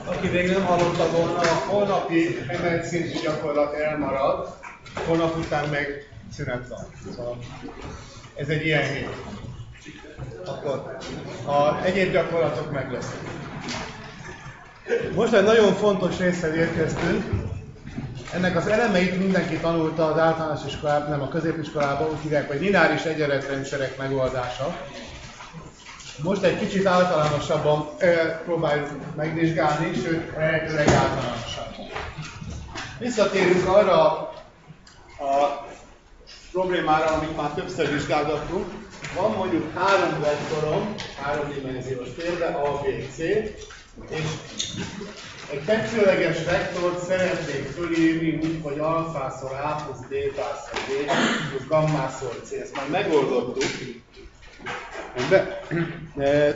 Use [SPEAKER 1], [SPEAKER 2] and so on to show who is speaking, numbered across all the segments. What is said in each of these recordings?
[SPEAKER 1] Aki még nem hallotta volna, a holnapi emelt szintű gyakorlat elmarad, holnap után meg szünet van. Szóval ez egy ilyen hét. Akkor az egyéb gyakorlatok meg lesznek. Most egy nagyon fontos részhez érkeztünk. Ennek az elemeit mindenki tanulta az általános iskolában, nem a középiskolában, úgy hívják, hogy lineáris egyenletrendszerek megoldása. Most egy kicsit általánosabban próbáljuk megvizsgálni, sőt, lehetőleg általánosabban. Visszatérünk arra a problémára, amit már többször vizsgálgattunk. Van mondjuk 3 vektorom, 3-dimenziós térbe, A, B, C, és egy tetszőleges vektort szeretnék fölírni úgy, hogy alfászor A plusz bétászor B plusz gammaszor C. Ezt már megoldottuk.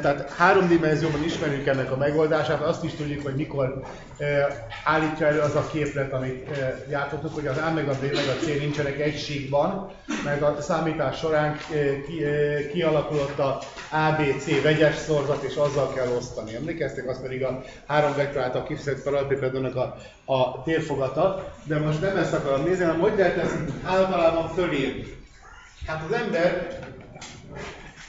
[SPEAKER 1] Tehát 3 dimenzióban ismerjük ennek a megoldását, azt is tudjuk, hogy mikor állítja elő az a képlet, amit játszottuk, hogy az A meg a B meg a C nincsenek egy síkban, mert a számítás során kialakulott a ABC vegyes szorzat, és azzal kell osztani. Emlékeztek, az pedig a 3 vektor által kifejezett paralelepipedonnak a térfogata, de most nem ezt akarom nézni, hanem hogy lehet ezt általában fölírni. Hát az ember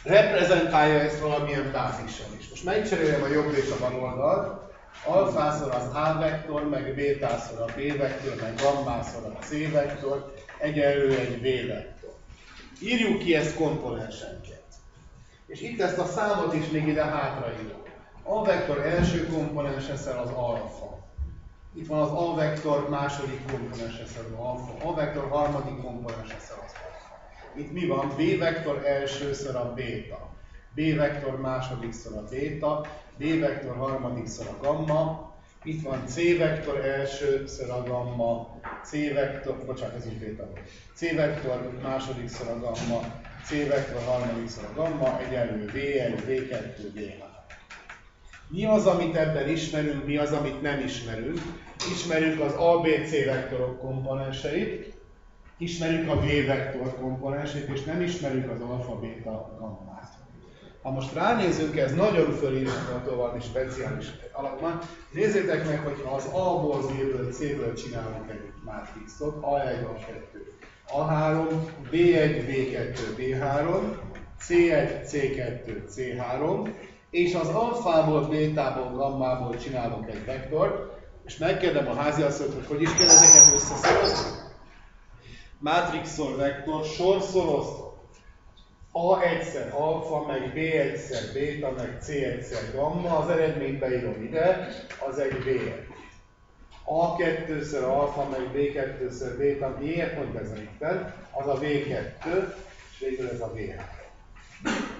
[SPEAKER 1] reprezentálja ezt valamilyen bázissal is. Most megcserélem a jobb és a bal oldalt. Alfászor az A vektor, meg bétászor a B vektor, meg gammaszor a C vektor, egyenlő egy V vektor. Írjuk ki ezt komponensenként. És itt ezt a számot is még ide hátraírom. A vektor első komponens leszel az alfa. Itt van az A vektor második komponens leszel az alfa. A vektor harmadik komponens leszel az alfa. Itt mi van? B vektor elsőször a béta, B vektor másodikszor a béta, B vektor harmadikszor a gamma, itt van C vektor elsőször a gamma, C vektor, bocsánat, ez is béta volt, C vektor másodikszor a gamma, C vektor harmadikszor a gamma, egyenlő V1, V2, V3. Mi az, amit ebben ismerünk, mi az, amit nem ismerünk? Ismerjük az ABC vektorok komponenseit, ismerjük a V vektor komponensét, és nem ismerjük az alfa, béta, gammát. Ha most ránézünk, ez nagyon fölírható valami speciális alapban. Nézzétek meg, hogyha az A-ból, B-ből, C-ből csinálunk egy mátrixot, A1, A2, A3, B1, B2, B3, C1, C2, C3, és az alfából, bétából, gammából csinálok egy vektort, és megkérdem a háziasszonyt, hogy is kell ezeket összeszorozni. Mátrixol vektor, sorszoroztok. A egyszer alfa, meg B egyszer béta, meg C egyszer gamma, az eredményt beírom ide, az egy V1. A kettőszer alfa, meg B kettőszer béta, miért mondja ezen itten? Az a V2, és végül ez a V3.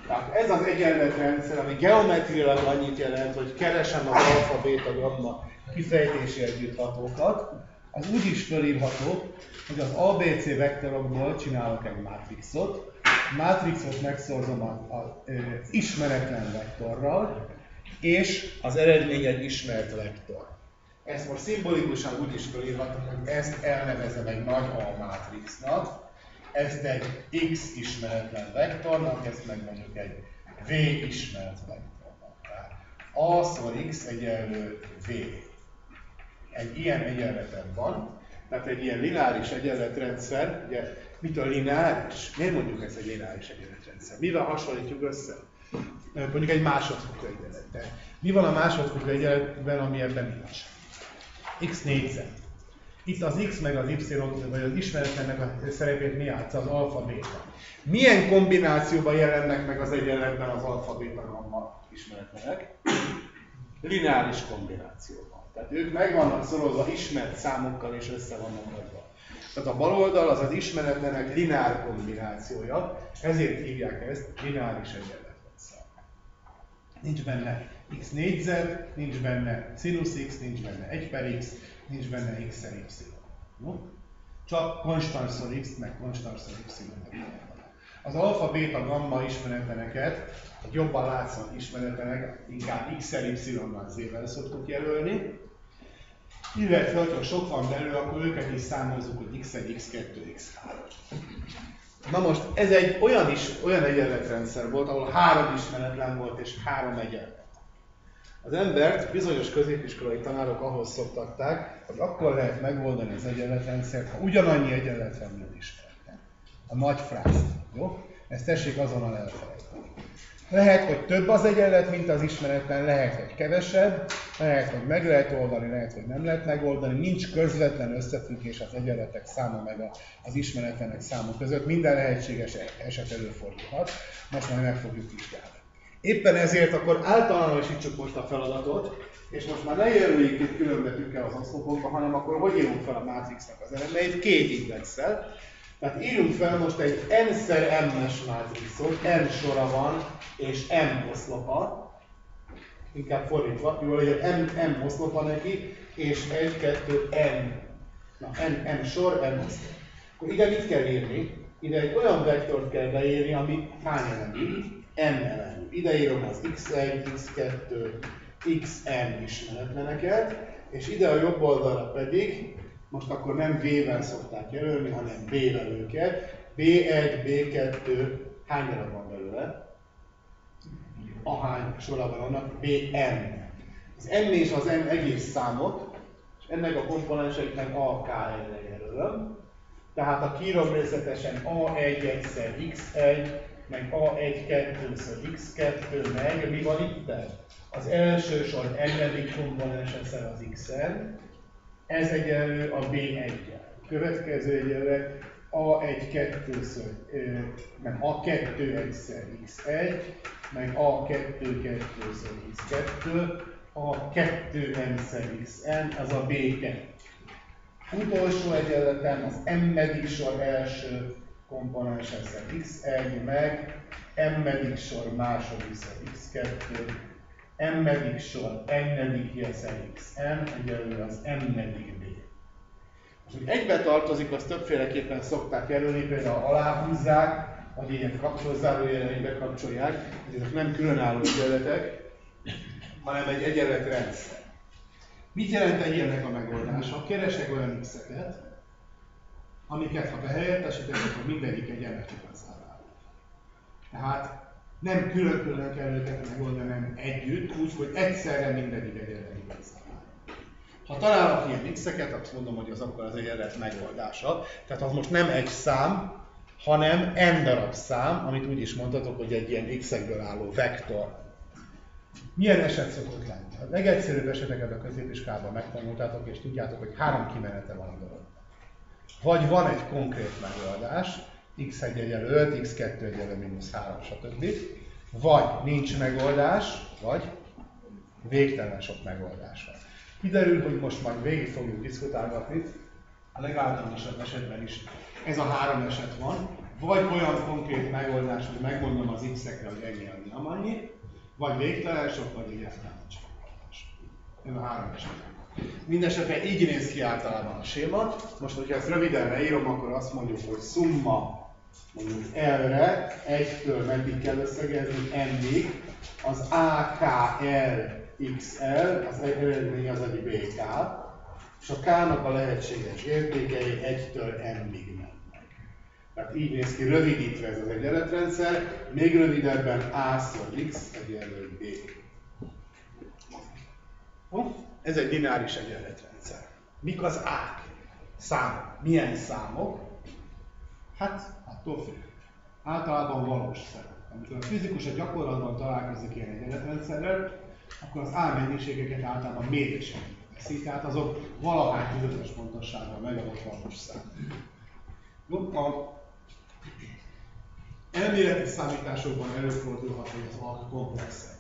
[SPEAKER 1] Tehát ez az egyenletrendszer, ami geometriailag annyit jelent, hogy keresem az alfa, béta, gamma kifejtési együtthatókat, az úgy is felírható, hogy az ABC vektorokból csinálok egy mátrixot, a mátrixot megszorzom az ismeretlen vektorral, és az eredmény egy ismert vektor. Ezt most szimbolikusan úgy is felírhatom, hogy ezt elnevezem egy nagy A mátrixnak, ezt egy X ismeretlen vektornak, ezt meg mondjuk egy V ismert vektornak. Tehát A-szor X egyenlő V. Egy ilyen egyenletem van, tehát egy ilyen lineáris egyenletrendszer, ugye mitől lineáris? Miért mondjuk ezt egy lineáris egyenletrendszer? Mivel hasonlítjuk össze? Mondjuk egy másodfokú egyenlettel. Mi van a másodfokú egyenletben, ami ebben nincs? X négyzet. Itt az X meg az Y, vagy az ismeretlennek a szerepét mi játsza? Az alfa, béta. Milyen kombínációban jelennek meg az egyenletben az alfa, béta, gamma ismeretlenek? Lineáris kombinációban. Tehát ők meg vannak szorozva ismert számokkal és össze vannak adva. Tehát a bal oldal az az ismeretlenek lineár kombinációja, ezért hívják ezt lineáris egyenletrendszer. Nincs benne x négyzet, nincs benne sinus x, nincs benne 1 per x, nincs benne x-szer y. No? Csak konstanszor x, meg konstanszor y. Az alfa, beta, gamma ismeretleneket, hogy jobban látszanak ismeretlenek, inkább x-el, y-nal, z-vel szoktuk jelölni. Illetve, ha sok van belőle, akkor őket is számozzuk, hogy x1, x2, x3. Na most ez egy olyan egyenletrendszer volt, ahol 3 ismeretlen volt és 3 egyenlet. Az embert bizonyos középiskolai tanárok ahhoz szoktatták, hogy akkor lehet megoldani az egyenletrendszert, ha ugyanannyi egyenletrendszer ismeretlen. A nagy frász. Jó? Ezt tessék azonnal elfelejteni. Lehet, hogy több az egyenlet, mint az ismeretlen, lehet, hogy kevesebb, lehet, hogy meg lehet oldani, lehet, hogy nem lehet megoldani. Nincs közvetlen összefüggés az egyenletek száma meg az ismeretlenek száma között. Minden lehetséges eset előfordulhat. Most majd meg fogjuk vizsgálni. Éppen ezért akkor általánosítsuk most a feladatot, és most már ne jelöljük itt különbetűkkel az oszlopokba, hanem akkor hogy írunk fel a mátrixnak az eredményét? 2 indexsel. Tehát írjunk fel most egy n-szer m-es mátrixot, n sora van és m oszlopa, inkább fordítva, jó, hogy m oszlopa neki, és 1, 2, n. Na, n sor, n oszlop. Akkor ide mit kell írni? Ide egy olyan vektort kell beírni, ami hány elemű? n elemű. Ide írom az x1, x2, xn ismeretleneket, és ide a jobb oldalra pedig, most akkor nem V-vel szokták jelölni, hanem B-vel őket. B1, B2, hány darab van belőle? Ahány sora van annak? Bn. Az n és az n egész számot, és ennek a komponenseiknek AK1-re jelölöm. Tehát ha kiírom részletesen A1 egyszer x1, meg A1 kettőször x2, meg mi van itt? Az első sor n-edik komponenseszel az xn, ez egyenlő a B1-jel. Következő egyenlet A1 kettőször, meg A2 egyszer x1, meg A2 kettőször x2, A2 n-szer xn, az a B2. Utolsó egyenletem az m-edik sor első komponenseszel x1, meg m-edik sor másodikszor x2, m-edik sor n-edik xn, egyenlő az m-edik b. Most, hogy egybe tartozik, azt többféleképpen szokták jelölni, például aláhúzzák, vagy ilyen kapcsolózárójelre bekapcsolják, ezek nem különálló egyenletek, hanem egy egyenletrendszer. Mit jelent egy ilyennek a megoldása? Keresek olyan x-eket, amiket ha behelyettesítek, akkor mindegyik egyenlet igazán válik. Tehát nem külön-külön kell őket megoldani, hanem együtt, úgy, hogy egyszerre mindegyik egyenlet igazán válik. Ha találok ilyen x-eket, azt mondom, hogy az akkor az egyenlet megoldása. Tehát az most nem egy szám, hanem n darab szám, amit úgy is mondhatok, hogy egy ilyen x-ekből álló vektor. Milyen eset szokott lenni? A legegyszerűbb eseteket a középiskolában megtanultátok, és tudjátok, hogy 3 kimenete van a dolog. Vagy van egy konkrét megoldás, x1 egyenlő 5, x2 egyenlő mínusz 3, stb. Vagy nincs megoldás, vagy végtelen sok megoldás van. Kiderül, hogy most majd végig fogjuk diszkutálgatni, a legáltalánosabb esetben is ez a 3 eset van, vagy olyan konkrét megoldás, hogy megmondom az x-ekre, hogy ennyi, amannyi, vagy végtelen sok, vagy egyáltalán nincs megoldás. Ez a 3 eset. Mindenesetre így néz ki általában a séma. Most, hogyha ezt röviden leírom, akkor azt mondjuk, hogy szumma mondjuk L-re, 1-től meddig kell összegezni, N-ig, az AKL XL, az eredmény az egy BK, és a K-nak a lehetséges értékei 1-től N-ig mennek. Tehát így néz ki rövidítve ez az egyenletrendszer, még rövidebben A-szor X egyenlő B. Ez egy dináris egyenletrendszer. Mik az A-k? Számok. Milyen számok? Hát, attól függ. Általában valós számok. Amikor a fizikus a gyakorlatban találkozik ilyen egyenletrendszerrel, akkor az A mennyiségeket általában mérésekre veszi, tehát azok valahány tudatos pontossággal megadott valós szám. A elméleti számításokban előfordulhat, hogy az A komplexek.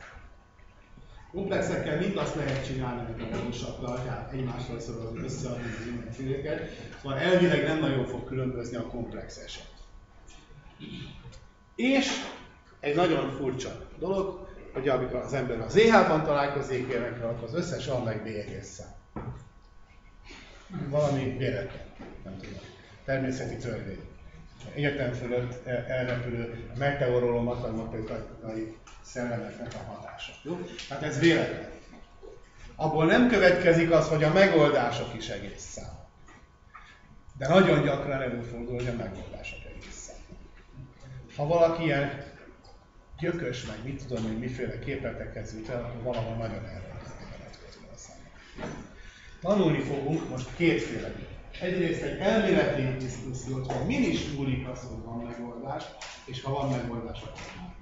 [SPEAKER 1] Komplexekkel mind azt lehet csinálni, amit a valósabbal, tehát egymással szorozni, összeadni az dimenziókat, szóval elvileg nem nagyon fog különbözni a komplex eset. És egy nagyon furcsa dolog, hogy amikor az ember az EH-ban találkozik ilyenekre, akkor az összes A meg B egész szám. Valami véletlen, nem tudom, természeti törvény. egyetem fölött elrepülő meteoroló matematikai szellemeknek a hatása. Jó? Hát ez véletlen. Abból nem következik az, hogy a megoldások is egész számok. De nagyon gyakran előfordul, hogy a megoldások egész számok. Ha valaki ilyen gyökös, meg mit tudom, hogy miféle képletekhez jut el, akkor valahol nagyon elrendezik a számok. Tanulni fogunk most kétféle. Egyrészt egy elméleti diszkusziót, hogy min is múlik az, hogy van megoldás, és ha van megoldás, akkor már.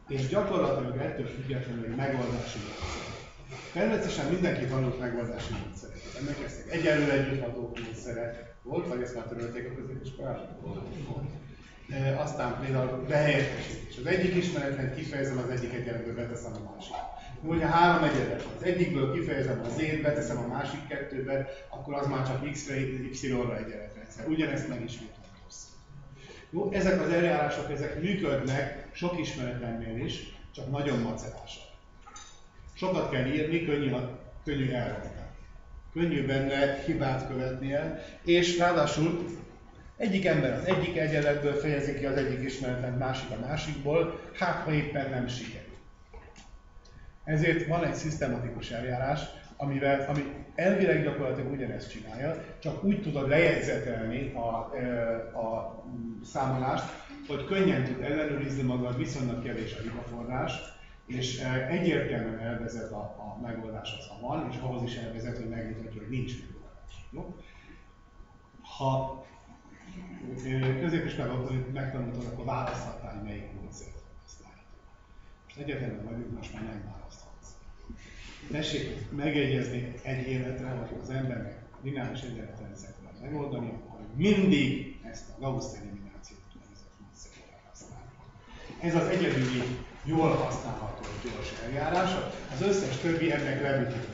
[SPEAKER 1] És gyakorlatilag ettől függetlenül egy megoldási módszer. Természetesen mindenki tanult megoldási módszeret. Emlékeztek, egyenlő együtthatók módszere volt, vagy ezt már törölték a középiskolában? Aztán például behelyettesítés. Az egyik ismeretlen kifejezem, az egyik egyenletből beteszem a másik. Ugye 3 egyenlet, az egyikből kifejezem az Z-t, beteszem a másik 2-be, akkor az már csak X-re, Y-ra egyenletrendszer. Ugyanezt megismétlem hosszú. Jó, ezek az eljárások, ezek működnek sok ismeretemnél is, csak nagyon macerásak. Sokat kell írni, könnyű elrontani. Könnyű benne hibát követni el, és ráadásul egyik ember az egyik egyenletből fejezi ki az egyik ismeretlen, másik a másikból, hát ha éppen nem sikerül. Ezért van egy szisztematikus eljárás, ami elvileg gyakorlatilag ugyanezt csinálja, csak úgy tudod lejegyzetelni a számolást, hogy könnyen tud ellenőrizni magad, viszonylag kevés a hibaforrás, és egyértelműen elvezet a megoldáshoz, ha van, és ahhoz is elvezet, hogy megmutatja, hogy nincs megoldás. Jó? Ha középiskolában megtanultad, akkor választhattál, hogy melyik módszert használni. Most egyetemben vagyunk, most már nem választhatsz. Tessék megegyezni egy életre, hogy az embernek lineáris egyenletrendszert kell megoldani, akkor mindig ezt a Gauss eliminációt nevezett módszert kell használni. Ez az egyedüli, jól használható gyors eljárás, az összes többi ennek revitívő.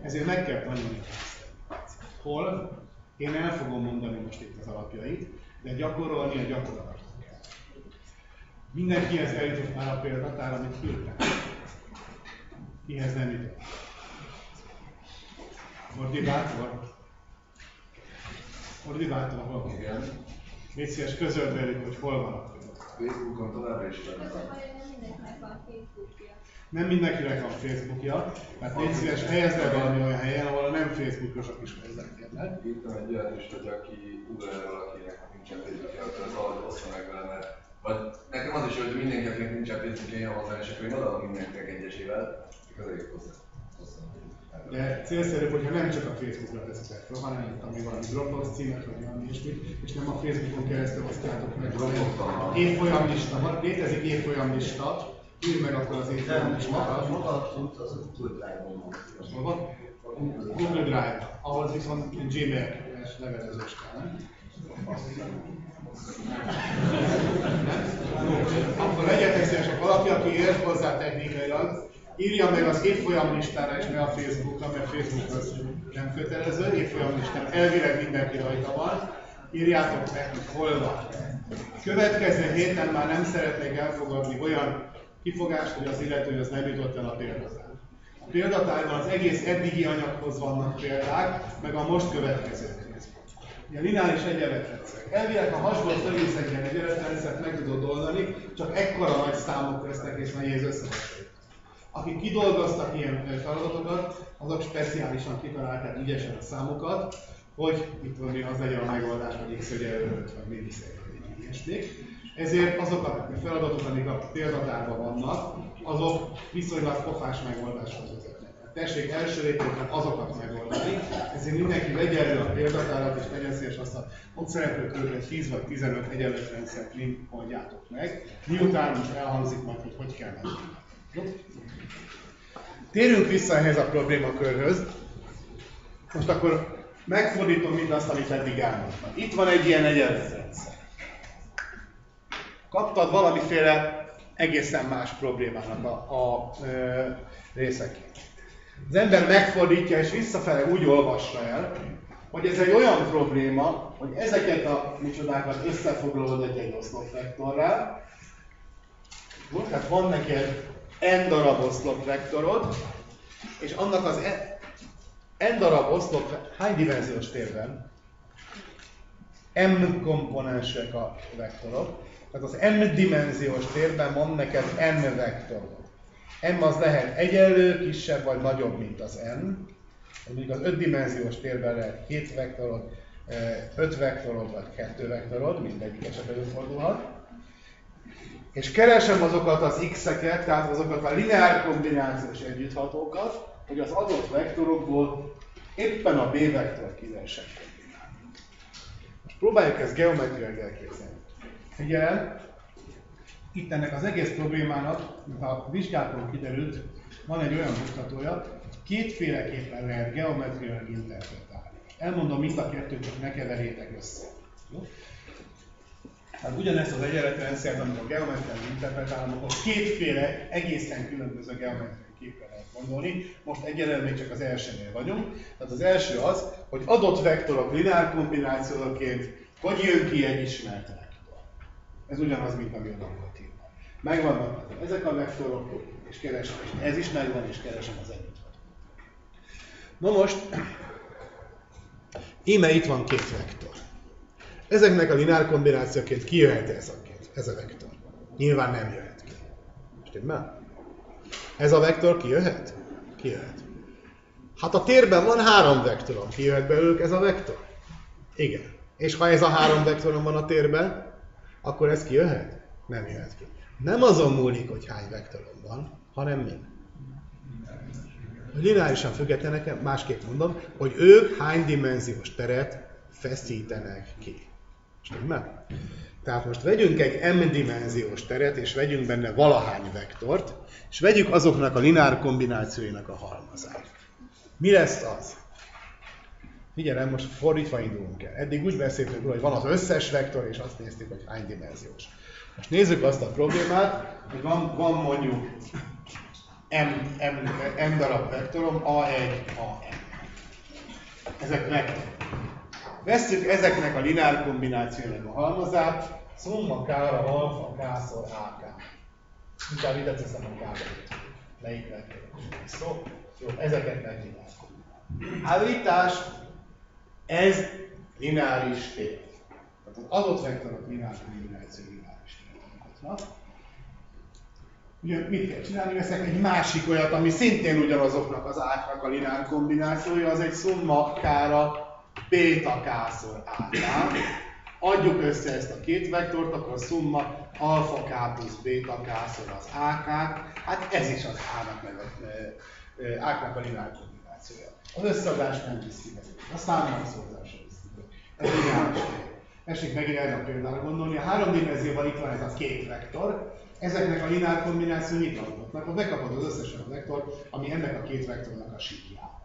[SPEAKER 1] Ezért meg kell tanulni ezt. Hol? Én el fogom mondani most itt az alapjait, de gyakorolni a gyakorlatot kell. Mindenkihez eljutott már a példatár, amit küldtem. Kihez nem jutott? Ordibátor? Ordibátor hol?
[SPEAKER 2] Igen.
[SPEAKER 1] Légy szíves, közöld velük, hogy hol van a példatár.
[SPEAKER 2] Facebookon továbbra is van.
[SPEAKER 1] Nem mindenkinek van Facebookja, tehát légy szíves, helyezd el valami olyan helyen, ahol nem Facebookosok is hozzáférnek.
[SPEAKER 2] Írtam egy olyat is, hogy aki Google valakinek nincsen Facebookja, akkor az valahogy ossza meg vele, mert vagy nekem az is, hogy mindenkinek nincsen Facebookja, jön hozzá, és akkor én odaadom mindenkinek egyesével, akkor elég hozzá.
[SPEAKER 1] De célszerűbb, hogyha nem csak a Facebookra teszitek fel, hanem ami valami Dropbox címet, vagy valami ilyesmit, és nem a Facebookon keresztül osztjátok meg. Évfolyamlista van, létezik évfolyamlista, írj meg akkor az évfolyamlistát.
[SPEAKER 3] Maga az Google Drive-on van.
[SPEAKER 1] Hol van? Google Drive, ahhoz viszont Gmail-es levelezés kell, nem? Akkor legyetek szívesek, valaki, aki ért hozzá technikailag, írja meg az évfolyamlistára és ne a Facebookra, mert Facebook az nem kötelező, évfolyamlistán elvileg mindenki rajta van. Írjátok meg, hogy hol van. Következő héten már nem szeretnék elfogadni olyan kifogást, hogy az illető az nem jutott el a példatár. A példatárban az egész eddigi anyaghoz vannak példák, meg a most következőkhez. A lineáris egyenletrendszer. Elvileg, ha hasból felülsz egy ilyen egyenletrendszert, meg tudod oldani, csak ekkora nagy számok lesznek és nehéz összehasonlítani. Akik kidolgoztak ilyen feladatokat, azok speciálisan kitalálták ügyesen a számokat, hogy itt van az legyen a megoldás, vagy x egyenlő 5, vagy milliszegény, ilyesmik. Ezért azok a feladatok, amik a példatárban vannak, azok viszonylag pofás megoldáshoz vezetnek. Tessék első lépésben azokat megoldani, ezért mindenki vegye elő a példatárat, és tegyen szíves azt a ott szereplő körülbelül 10 vagy 15 egyenletrendszert mind oldjátok meg, miután most elhangzik majd, hogy hogy kell megoldani. Térjünk vissza ehhez a problémakörhöz. Most akkor megfordítom mindazt, amit eddig elmondtam. Itt van egy ilyen egyenletrendszer. Kaptad valamiféle egészen más problémának a részeket. Az ember megfordítja és visszafele úgy olvassa el, hogy ez egy olyan probléma, hogy ezeket a micsodákat összefoglalod egy oszlopvektorrel. Tehát van neked n darab oszlopvektorod, és annak az n darab oszlop hány dimenziós térben? m komponensek a vektorok. Tehát az m dimenziós térben van neked n vektorod. M az lehet egyenlő, kisebb vagy nagyobb, mint az n. Mondjuk az 5 dimenziós térben lehet 7 vektorod, 5 vektorod vagy 2 vektorod, mindegyik esetben előfordulhat. És keresem azokat az x-eket, tehát azokat a lineár kombinációs együtthatókat, hogy az adott vektorokból éppen a b vektor kilehessen kombinálni. Most próbáljuk ezt geometriailag elképzelni. Figyelem, itt ennek az egész problémának, mint a vizsgálaton kiderült, van egy olyan mutatója, kétféleképpen lehet geometriailag interpretálni. Elmondom mind a kettőt, csak ne keverjétek össze. Jó? Hát ugyanezt az egyenletrendszert, amikor geometriailag interpretálom, akkor kétféle egészen különböző geometriai képre lehet gondolni. Most egyelőre még csak az elsőnél vagyunk. Tehát az első az, hogy adott vektorok lineár kombinációként hogy jön ki egy ismert vektor. Ez ugyanaz, mint ami oda volt írva. Megvannak ezek a vektorok, és keresem, és ez is megvan, és keresem az együtthatót. Na most, íme itt van két vektor. Ezeknek a lineár kombinációként kijöhet ez a vektor? Nyilván nem jöhet ki. Stimmel? Ez a vektor kijöhet? Kijöhet. Hát a térben van 3 vektorom, kijöhet belőlük ez a vektor? Igen. És ha ez a 3 vektorom van a térben, akkor ez kijöhet? Nem jöhet ki. Nem azon múlik, hogy hány vektorom van, hanem min. Lineárisan függetlenek, másképp mondom, hogy ők hány dimenziós teret feszítenek ki. Stimmel? Tehát most vegyünk egy m-dimenziós teret, és vegyünk benne valahány vektort, és vegyük azoknak a lineár kombinációinak a halmazát. Mi lesz az? Figyelem, most fordítva indulunk el. Eddig úgy beszéltünk róla, hogy van az összes vektor, és azt néztük, hogy hány dimenziós. Most nézzük azt a problémát, hogy van mondjuk m darab vektorom, A1, A1. Ezek vektorok. Vesszük ezeknek a lineár kombinációnak a halmazát, szumma k-ra alfa k-szor ak. Inkább ide teszem a k-t. Melyik vektorok? Szó? Jó, ezeket megnyilván. Állítás, ez lineáris tér. Tehát az adott vektorok lineáris kombináció lineáris tér. Ugye mit kell csinálni? Veszek egy másik olyat, ami szintén ugyanazoknak az áknak a lineár kombinációja, az egy szumma k-ra beta k-szor ak. Adjuk össze ezt a két vektort, akkor a szumma alfa k plusz beta k-szor az ak. Hát ez is az áknak a lineár kombinációja. Az összeadás nem viszi meg. A számolszózásra viszi meg. Ez lineáris tér. Tessék megint erre a példára gondolni. A 3 dimenzióban itt van ez a két vektor. Ezeknek a lineár kombináció mit alkotnak? Ha bekapod az összes olyan vektort, ami ennek a két vektornak a síkjában.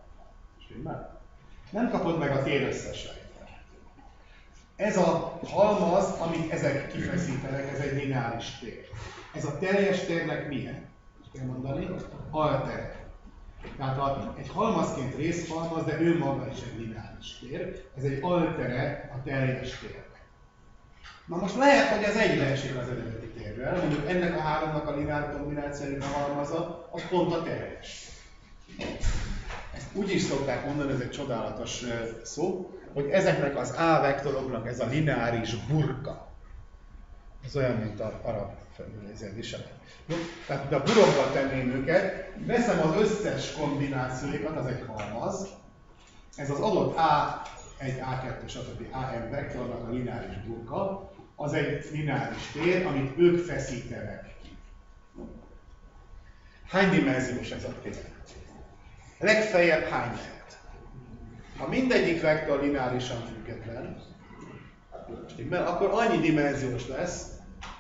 [SPEAKER 1] Stimmel? Nem kapod meg a tér összes vektort. Ez a halmaz, amit ezek kifeszítenek, ez egy lineáris tér. Ez a teljes térnek milyen? Kell mondani? Altere. Tehát egy halmazként részhalmaz, de ő maga is egy lineáris tér. Ez egy altere a teljes térnek. Na most lehet, hogy ez egybeesik az eredeti térrel, mondjuk ennek a háromnak a lineár kombinációjának a halmaza, az pont a teljes. Ezt úgy is szokták mondani, ez egy csodálatos szó, hogy ezeknek az A vektoroknak ez a lineáris burka. Ez olyan, mint az arab viselet. Tehát a burokba tenném őket, veszem az összes kombinációikat, az egy halmaz, ez az adott A1, A2, stb. AM vektornak a lineáris burka, az egy lineáris tér, amit ők feszítenek ki. Hány dimenziós ez a tér? Legfeljebb hány lehet? Ha mindegyik vektor lineárisan független, akkor annyi dimenziós lesz,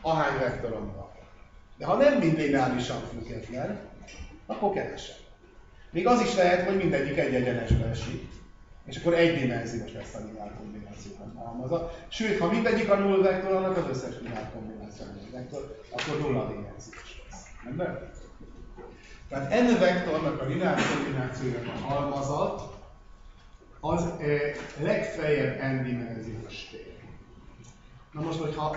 [SPEAKER 1] ahány vektorom van. De ha nem mind lineárisan független, akkor kevesebb. Még az is lehet, hogy mindegyik egy egyenesbe esik, és akkor egydimenziós lesz a lineár kombinációban halmaza. Sőt, ha mindegyik a null vektor, annak az összes lineár kombinációban vektor, akkor nulla dimenziós lesz. Nem? Tehát n vektornak a lineár kombinációjának a halmazat az legfeljebb n dimenziós tér. Na most, hogyha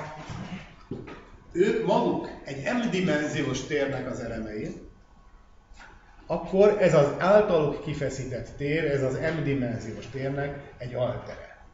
[SPEAKER 1] ők maguk egy m dimenziós térnek az elemei, akkor ez az általuk kifeszített tér, ez az m dimenziós térnek egy altere.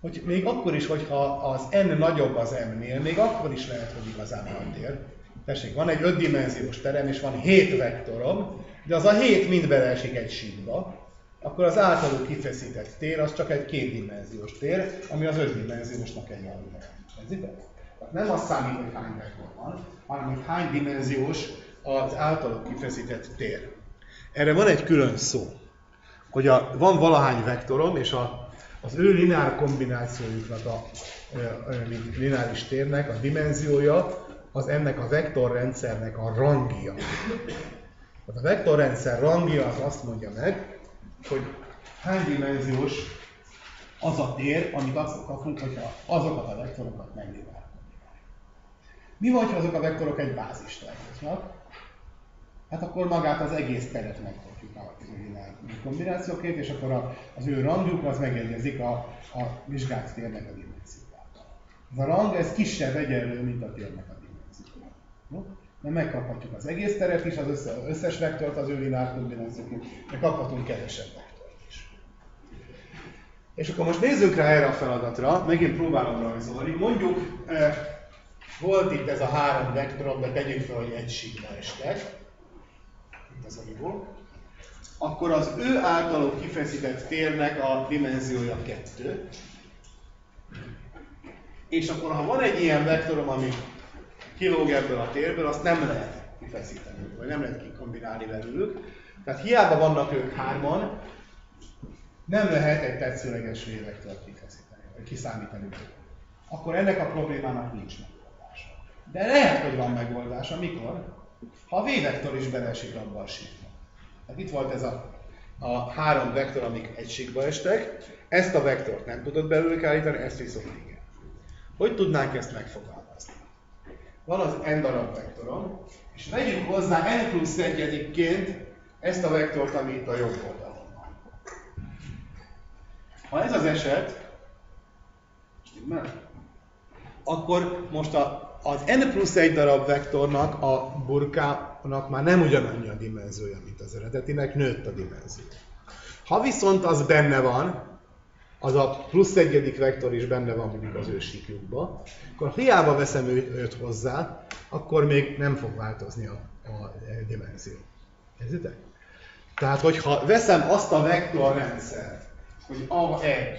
[SPEAKER 1] hogy még akkor is, hogyha az n nagyobb az m-nél, még akkor is lehet, hogy igazából a tér. Tessék, van egy 5-dimenziós terem, és van 7 vektorom, de az a 7 mind beleesik egy síkba, akkor az általuk kifeszített tér az csak egy 2-dimenziós tér, ami az 5-dimenziósnak egy alulja. Érzitek? Tehát nem az számít, hogy hány vektor van, hanem hogy hány dimenziós az általuk kifeszített tér. Erre van egy külön szó, hogy van valahány vektorom, és az ő lineár kombinációjuknak a lineáris térnek a dimenziója, az ennek a vektorrendszernek a rangja. Tehát a vektorrendszer rangja az azt mondja meg, hogy hány dimenziós az a tér, amit azt kapunk, hogyha azokat a vektorokat megnyilvánulnak. Mi van, ha azok a vektorok egy bázist alkotnak? Hát akkor magát az egész teret megkapjuk a lineár kombinációként, és akkor az ő rangjuk az megegyezik a vizsgált térnek a dimenziójával. Ez a rang, ez kisebb egyenlő, mint a térnek a dimenziója. No? De megkaphatjuk az egész teret is, az összes vektort az ő lineár kombinációként, de kaphatunk kevesebb vektort is. És akkor most nézzünk rá erre a feladatra, megint próbálom rajzolni. Mondjuk, volt itt ez a 3 vektorom, de tegyük fel, hogy egy síkba estek. Itt az a akkor az ő általuk kifeszített térnek a dimenziója 2. És akkor, ha van egy ilyen vektorom, ami kilóg ebből a térből, azt nem lehet kifeszíteni, vagy nem lehet kikombinálni velük. Tehát hiába vannak ők 3-an, nem lehet egy tetszőleges V-vektort kifeszíteni, vagy kiszámítani velük. Akkor ennek a problémának nincs megoldása. De lehet, hogy van megoldása. Mikor? Ha a V-vektor is beleesik abba a síkba. Tehát itt volt ez a 3 vektor, amik egy síkba estek. Ezt a vektort nem tudod belőlük állítani, ezt viszont igen. Hogy tudnánk ezt megfogalmazni? Van az n darab vektorom, és vegyünk hozzá n+1-ként ezt a vektort, ami itt a jobb oldalon van. Ha ez az eset, akkor most az n+1 darab vektornak, a burkának már nem ugyanannyi a dimenziója, mint az eredetinek, nőtt a dimenzió. Ha viszont az benne van, az a +1. vektor is benne van mondjuk az ő síkjukba, akkor hiába veszem őt hozzá, akkor még nem fog változni a dimenzió. Érzitek? Tehát, hogyha veszem azt a vektorrendszert, hogy A1,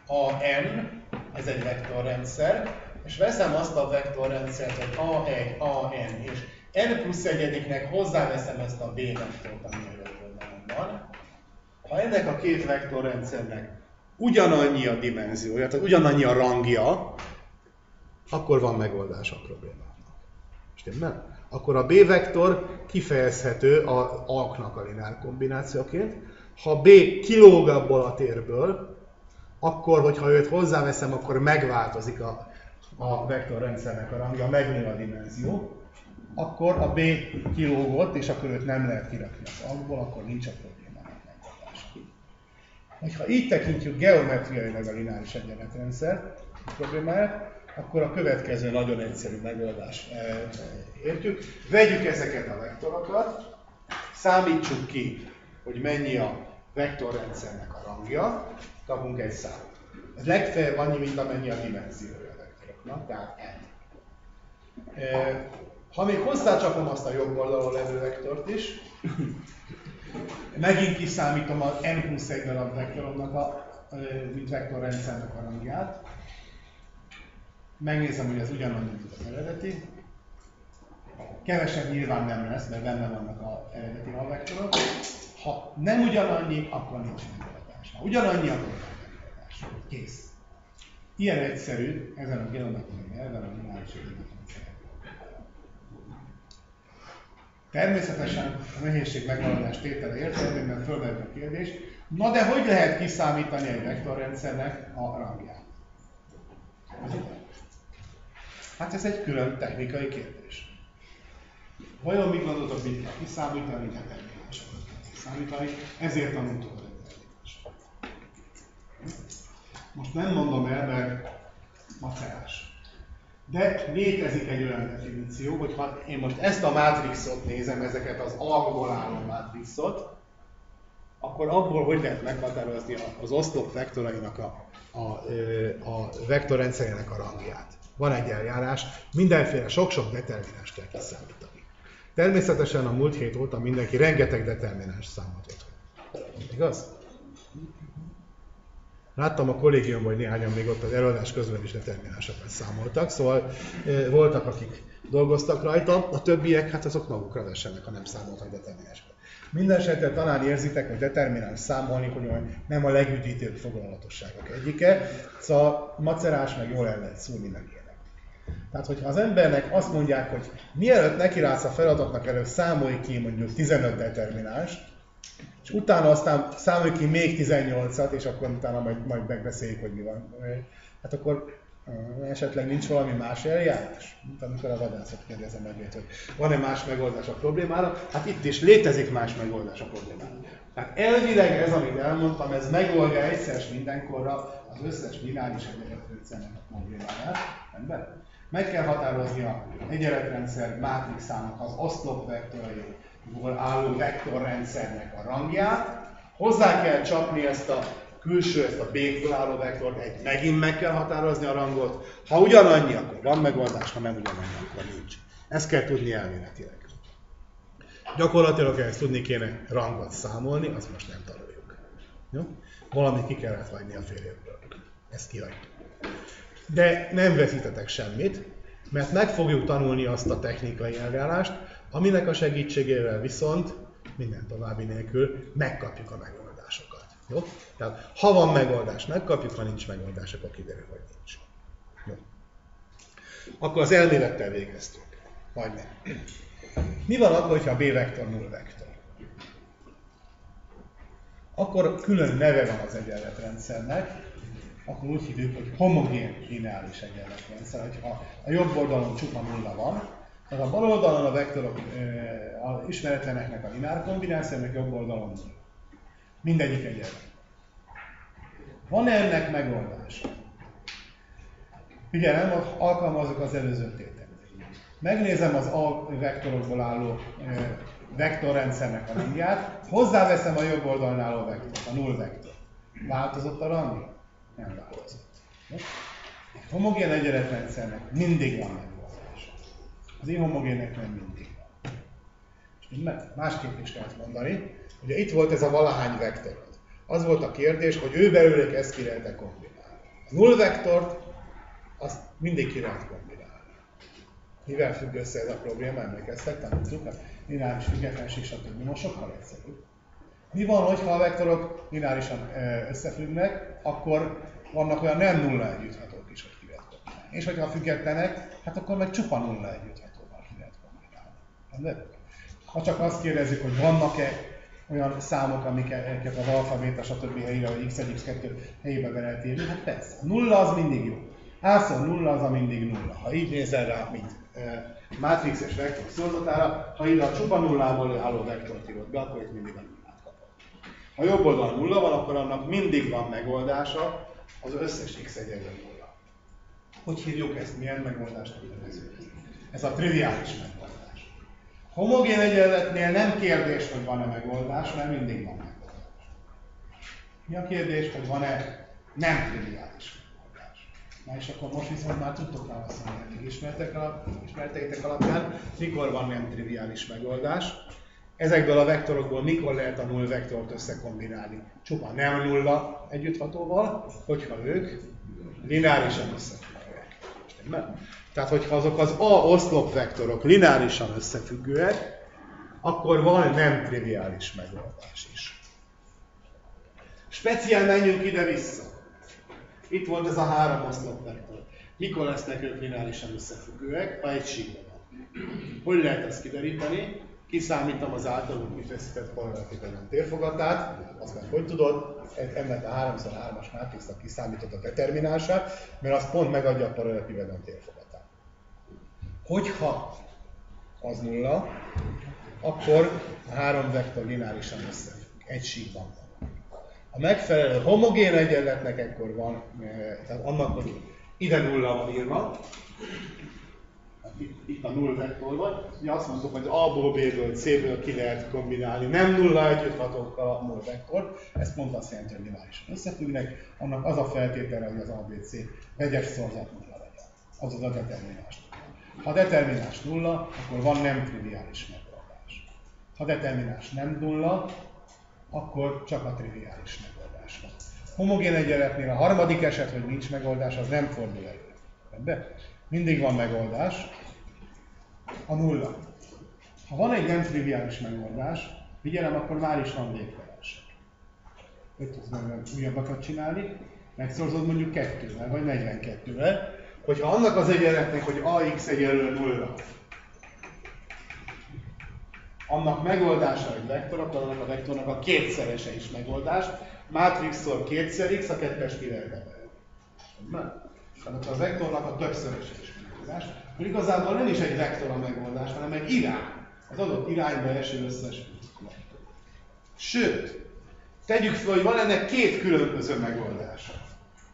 [SPEAKER 1] AN, ez egy vektorrendszer, és veszem azt a vektorrendszert, hogy A1, AN, és n+1-nek hozzáveszem ezt a B vektort, ami a jobb oldalon van. Ha ennek a két vektorrendszernek ugyanannyi a dimenziója, tehát ugyanannyi a rangja, akkor van megoldás a problémának. Stimmel? Akkor a B-vektor kifejezhető az A-knak a lineár kombinációként. Ha B kilóg abból a térből, akkor, hogyha őt hozzáveszem, akkor megváltozik a vektorrendszernek a rangja, megnő a dimenzió. Akkor a B kilógott, és akkor őt nem lehet kirakni az A-ból, akkor nincs a problémának megoldása. Ha így tekintjük geometriailag a lineáris egyenletrendszer problémáját, akkor a következő nagyon egyszerű megoldást értjük. Vegyük ezeket a vektorokat, számítsuk ki, hogy mennyi a vektorrendszernek a rangja, kapunk egy számot. Ez legfeljebb annyi, mint amennyi a dimenziója a vektoroknak, tehát n. Ha még hozzácsapom azt a jobb oldalon levő vektort is, megint kiszámítom az n+1 darab vektoromnak mint vektorrendszernek a rangját. Megnézem, hogy ez ugyanannyi, mint az eredeti. Kevesebb nyilván nem lesz, mert benne vannak az eredeti alvektorok. Ha nem ugyanannyi, akkor nincs megoldás. Ha ugyanannyi, akkor nem megoldás. Kész. Ilyen egyszerű ezen a geometriai elven a lineáris egyenletrendszer. Természetesen a nehézség megoldás tétele értelemben fölmerül a kérdés, na de hogy lehet kiszámítani egy vektorrendszernek a rangját? Hát ez egy külön technikai kérdés. Vajon mit gondoltok, mit kell kiszámítani, determinásokat kell kiszámítani, ezért tanultuk a determinásokat. Most nem mondom el, mert macerás. De létezik egy olyan definíció, hogy ha én most ezt a mátrixot nézem, ezeket az A-ból álló mátrixot, akkor abból hogy lehet meghatározni az oszlop vektorainak a vektorrendszerének a rangját. Van egy eljárás, mindenféle sok-sok determinást kell kiszámítani. Természetesen a múlt hét óta mindenki rengeteg determináns számot otthon. Igaz? Láttam a kollégiumban, hogy néhányan még ott az előadás közben is determinánsokat számoltak, szóval voltak, akik dolgoztak rajta, a többiek, hát azok magukra vessenek, ha nem számoltak determinánsokat. Mindenesetre talán érzitek, hogy determináns számolni, hogy nem a legüdítőbb foglalatosságok egyike, szóval macerás, meg jól el lehet szúrni, meg ilyenek. Tehát, hogyha az embernek azt mondják, hogy mielőtt nekirász a feladatnak, előtt számolj ki mondjuk 15 determinánst, és utána aztán számolj ki még 18-at, és akkor utána majd megbeszéljük, hogy mi van. Hát akkor esetleg nincs valami más eljárás? Amikor a vadászat kérdezem meg, hogy van-e más megoldás a problémára? Hát itt is létezik más megoldás a problémára. Tehát elvileg ez, amit elmondtam, ez megoldja egyszer mindenkorra az összes bináris egyenletrendszernek a problémáját. Rendben? Meg kell határozni az egyenletrendszer mátrixának az oszlopvektoraiból álló vektorrendszernek a rangját. Hozzá kell csapni ezt a külső, ezt a B-ből álló vektort, megint meg kell határozni a rangot. Ha ugyanannyi, akkor van megoldás, ha nem ugyanannyi, akkor nincs. Ezt kell tudni elméletileg. Gyakorlatilag ezt tudni kéne rangot számolni, azt most nem tanuljuk. Jó? Valamit ki kellett hagyni a férjéből. Ezt kihagyjuk. De nem veszítetek semmit, mert meg fogjuk tanulni azt a technikai eljárást, aminek a segítségével viszont minden további nélkül megkapjuk a megoldásokat. Jó? Tehát ha van megoldás, megkapjuk, ha nincs megoldás, akkor kiderül, hogy nincs. Jó. Akkor az elmélettel végeztünk. Majdnem. Mi van akkor, ha a B-vektor null vektor? Akkor külön neve van az egyenletrendszernek, akkor úgy hívjuk, hogy homogén lineáris egyenletrendszer. Ha a jobb oldalon csupa nulla van, tehát a bal oldalon a vektorok az ismeretleneknek a lineár kombinációnak, jobb oldalon nulla. Mindegyik egyenlet. Van-e ennek megoldása? Figyelem, alkalmazzuk az előző tételt. Megnézem az A vektorokból álló vektorrendszernek a rangját, hozzáveszem a jobb oldalon álló vektort, a null vektor. Változott a rangja? Nem változott. Egy homogén egyenletrendszernek mindig van megoldás. Az inhomogénnek nem mindig van. És másképp is lehet mondani, ugye itt volt ez a valahány vektorod. Az volt a kérdés, hogy ő belőlük ezt ki lehet-e kombinálni. A null vektort, azt mindig ki lehet kombinálni. Mivel függ össze ez a probléma? Emlékeztek, tanultuk, a lineáris függetlenség, stb. Most sokkal egyszerűbb. Mi van, hogyha a vektorok lineárisan összefüggnek, akkor vannak olyan nem nulla együtthatók is, hogy ki lehet kombinálni. És hogyha függetlenek, hát akkor meg csupa nulla együtthatóval ki lehet kombinálni. Ha csak azt kérdezzük, hogy vannak-e olyan számok, amiket az alfa, béta, stb. Helyére, vagy x1, x2 helyébe be lehet írni, hát persze. A nulla az mindig jó. A nulla az a mindig nulla. Ha így nézel rá, mint mátrix és vektor szorzatára, ha ide a csupa nullából álló vektort írod be, akkor itt mindig a nullát kapod. Ha jobb oldalon nulla van, akkor annak mindig van megoldása, az összes x egyenlő nulla. Hogy hívjuk ezt? Milyen megoldást nevezünk? Ez a triviális megoldás. Homogén egyenletnél nem kérdés, hogy van-e megoldás, mert mindig van megoldás. Mi a kérdés, hogy van-e nem triviális? Na és akkor most viszont már tudtok válaszolni eddig ismereteitek alapján, mikor van nem triviális megoldás. Ezekből a vektorokból mikor lehet a null vektort összekombinálni? Csupa nem nulla együtthatóval, hogyha ők lineárisan összefüggőek. Tehát, hogyha azok az A oszlop vektorok lineárisan összefüggőek, akkor van nem triviális megoldás is. Speciál menjünk ide-vissza. Itt volt ez a három oszlopvektor. Mikor lesznek ők lineárisan összefüggőek? Ha egy síkban van. Hogy lehet ezt kideríteni? Kiszámítom az általunk kifeszített parallelepipeden térfogatát. Azt meg hogy tudod? Ennek a 3x3-as mátrixnak kiszámított a determinánsát, mert az pont megadja a parallelepipeden térfogatát. Hogyha az nulla, akkor a három vektor lineárisan összefügg. Egy síkban van. A megfelelő homogén egyenletnek ekkor van, tehát annak, hogy ide nulla van írva, Itt a null vektor van. Ugye azt mondtuk, hogy A-ból, B-ből, C-ből ki lehet kombinálni nem nulla együtthatókkal a null vektort. Ez pont azt jelenti, hogy lineárisan összefüggnek. Annak az a feltétele, hogy az ABC vegyes szorzat nulla legyen. Azaz a determináns. Ha a determináns nulla, akkor van nem triviális megoldás. Ha a determináns nem nulla, akkor csak a triviális megoldás van. Homogén egyenletnél a harmadik eset, hogy nincs megoldás, az nem fordul elő. De mindig van megoldás, a nulla. Ha van egy nem triviális megoldás, figyelem, akkor már is van végtelenség. Hogy tudsz meg újabbakat csinálni, megszorzod mondjuk 2-vel, vagy 42-vel, hogyha annak az egyenletnek, hogy ax egyenlő nulla, annak megoldása egy vektor, akkor annak a vektornak a kétszerese is megoldás. Mátrixszor 2x, a kettes ki lehet emelni. Tehát a vektornak a többszöröse is megoldás. Igazából nem is egy vektor a megoldás, hanem egy irány. Az adott irányba eső összes vektor. Sőt, tegyük fel, hogy van ennek két különböző megoldása.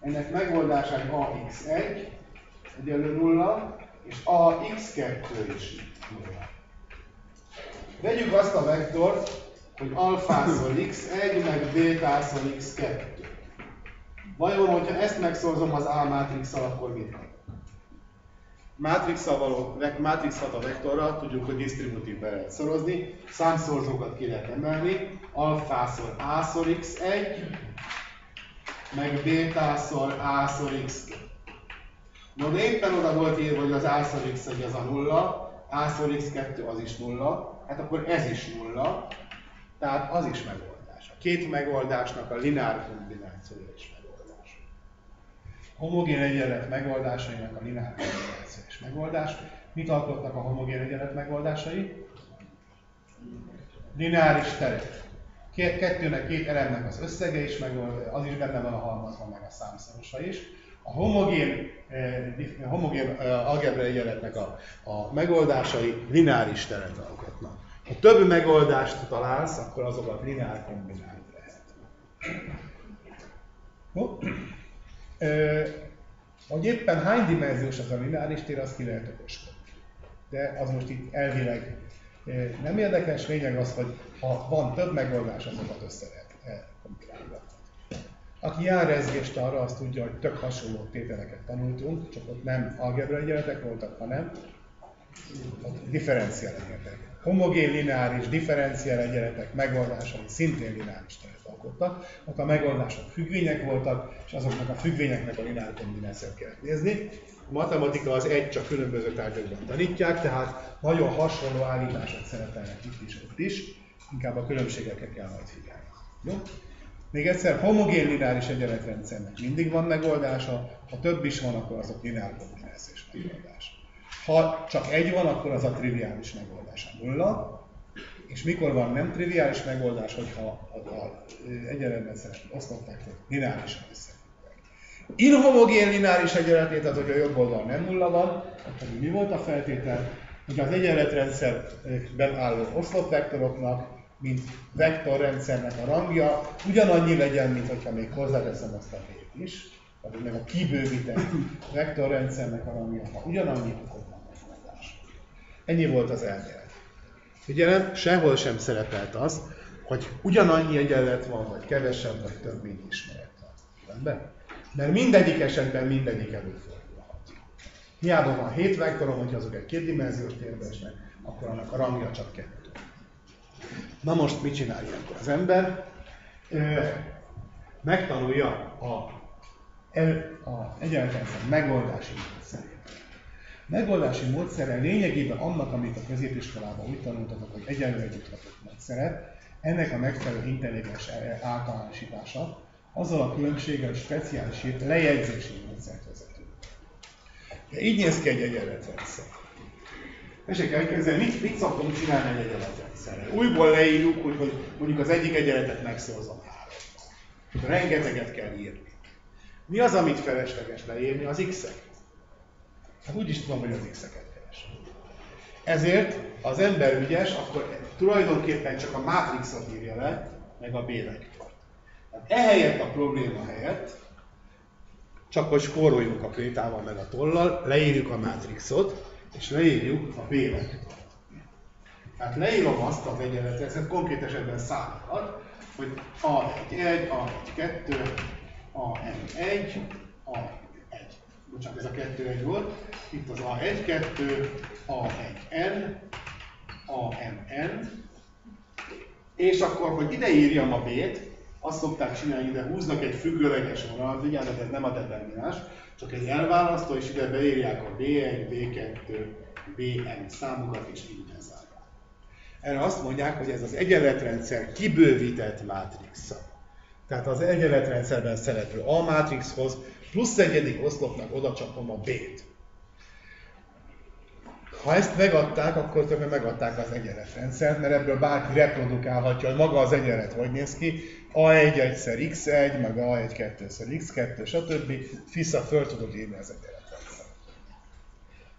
[SPEAKER 1] Ennek megoldása egy ax1 egyenlő nulla, és ax2 is nulla. Vegyük azt a vektort, hogy alfászor x1, meg bétászor x2. Vajon, hogyha ezt megszorzom az A mátrixal, akkor mit kapok? Mátrixhat a vektorral, tudjuk, hogy disztributívbe lehet szorozni, számszorzókat ki lehet emelni, alfászor A-szor x1, meg bétászor A-szor x2. No, de éppen oda volt írva, hogy az A-szor x1 az a nulla, A-szor x2 az is nulla, hát akkor ez is nulla, tehát az is megoldás. A két megoldásnak a lineár kombinációja is megoldás. A homogén egyenlet megoldásainak a lineár kombinációja is megoldás. Mit alkotnak a homogén egyenlet megoldásai? Lineáris teret. Kettőnek, két elemnek az összege is megoldás, az is benne van a halmazban, meg a számszorosa is. A homogén algebra egyenletnek a megoldásai lineáris teret alkotnak. Ha több megoldást találsz, akkor azokat lineár kombinálni lehet. No. Hogy éppen hány dimenziós az a lineáris tér, azt ki lehet okoskodni. De az most itt elvileg nem érdekes, lényeg az, hogy ha van több megoldás, azokat össze lehet kombinálni. Aki jár rezgést arra, azt tudja, hogy tök hasonló tételeket tanultunk, csak ott nem algebra egyenletek voltak, hanem differenciál egyenletek. Homogén, lineáris, differenciál egyenletek megoldásai szintén lineáris teret alkottak. Ott a megoldások függvények voltak, és azoknak a függvényeknek a lineár kombinációt kellett nézni. A matematika az egy, csak különböző tárgyakban tanítják, tehát nagyon hasonló állítások szerepelnek itt is, ott is. Inkább a különbségekre kell majd figyelni. Jó? Még egyszer, homogén lineáris egyenletrendszernek mindig van megoldása, ha több is van, akkor azok lineár kombinációs megoldás. Ha csak egy van, akkor az a triviális megoldás a nulla, és mikor van nem triviális megoldás, hogyha az egyenletrendszerek osztották, hogy lineárisan összefüggnek. Inhomogén lineáris egyenletét, tehát hogyha a jobb oldal nem nulla van, akkor mi volt a feltétel, hogy az egyenletrendszerben álló oszlott vektoroknak, mint vektorrendszernek a rangja ugyanannyi legyen, mint hogyha még hozzáteszem azt a b-t is, tehát meg a kibővített vektorrendszernek a rangja, ha ugyanannyi, akkor van megoldás. Ennyi volt az elmélet. Figyelem, sehol sem szerepelt az, hogy ugyanannyi egyenlet van, vagy kevesebb, vagy több, mint ismeret van. Rendben? Mert mindegyik esetben mindegyik előfordulhat. Hiába van 7 vektorom, hogyha azok egy kétdimenziós térbe esnek, akkor annak a rangja csak 2. Na most mit csinál ilyenkor az ember? Megtanulja a egyenletrendszer megoldási módszerét. Megoldási módszere lényegében annak, amit a középiskolában úgy tanultatok, hogy egyenlő együtthatók módszeret, ennek a megfelelő intelligens általánosítása, azzal a különbséggel, hogy speciális lejegyzési módszert vezetünk. Így néz ki egy egyenletrendszer. Tessék elképzelni, mit szoktunk csinálni egy egyenletrendszerrel? Újból leírjuk, hogy mondjuk az egyik egyenletet megszózom 3-ban. Rengeteget kell írni. Mi az, amit felesleges leírni? Az x-ek. Hát úgy is tudom, hogy az x-eket keresem. Ezért, ha az ember ügyes, akkor tulajdonképpen csak a mátrixot írja le, meg a b-vektort. Hát ehelyett a probléma helyett, csak hogy spóroljunk a krétával meg a tollal, leírjuk a mátrixot, és leírjuk a B-vektort. Tehát leírom azt az egyenletrendszert, konkrét esetben számokat, hogy A1-1, A1-2, AM1, A1. Bocsánat, ez a 2-1 volt. Itt az A1-2, A1N, AMN. És akkor, hogy ide írjam a B-t, azt szokták csinálni, ide húznak egy függőleges vonalat, vigyázzat, ez nem a determináns, csak egy elválasztó, és ide beírják a B1, B2, Bn számokat, és így bezárják. Erre azt mondják, hogy ez az egyenletrendszer kibővített mátrixa. Tehát az egyenletrendszerben szereplő A mátrixhoz plusz egyedik oszlopnak oda csapom a B-t. Ha ezt megadták, akkor többen megadták az egyenletrendszert, mert ebből bárki reprodukálhatja, hogy maga az egyenlet hogy néz ki. A1 egyszer x1, meg A1 kettőszer x2, stb. Vissza föl tudod írni az egyenletrendszert.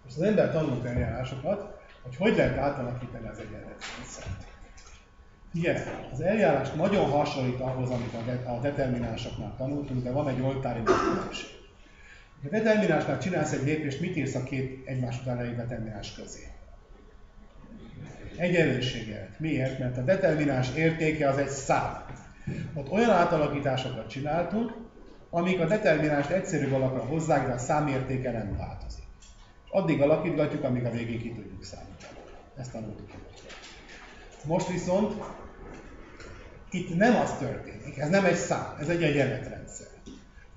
[SPEAKER 1] Most az ember tanult eljárásokat, hogy lehet átalakítani az egyenletrendszert. Figyelj, az eljárás nagyon hasonlít ahhoz, amit a determinánsoknál tanultunk, de van egy oltári különbség. Ha a determinánsnál csinálsz egy lépést, mit írsz a két egymás után lejövő determináns közé? Egyenlőséget. Miért? Mert a determináns értéke az egy szám. Ott olyan átalakításokat csináltunk, amik a determinást egyszerűbb alakra hozzák, de a számértéke nem változik. Addig alakítgatjuk, amíg a végén ki tudjuk számítani. Ezt tanultuk. Most viszont itt nem az történik, ez nem egy szám, ez egy egyenletrendszer.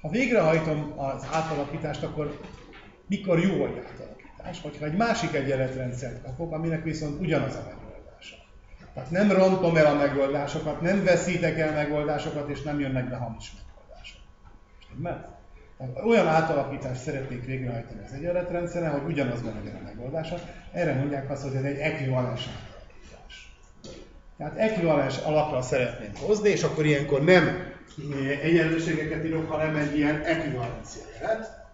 [SPEAKER 1] Ha végrehajtom az átalakítást, akkor mikor jó egy átalakítás? Hogyha egy másik egyenletrendszert kapok, aminek viszont ugyanaz a megoldása. Tehát nem rontom el a megoldásokat, nem veszítek el megoldásokat, és nem jönnek be hamis megoldások. Stimmel? Olyan átalakítást szeretnék végrehajtani az egyenletrendszeren, hogy ugyanazban legyen a megoldása. Erre mondják azt, hogy ez egy ekvivalens átalakítás. Tehát ekvivalens alapra szeretném hozni, és akkor ilyenkor nem egyenlőségeket írok, hanem egy ilyen ekvivalencia jelet,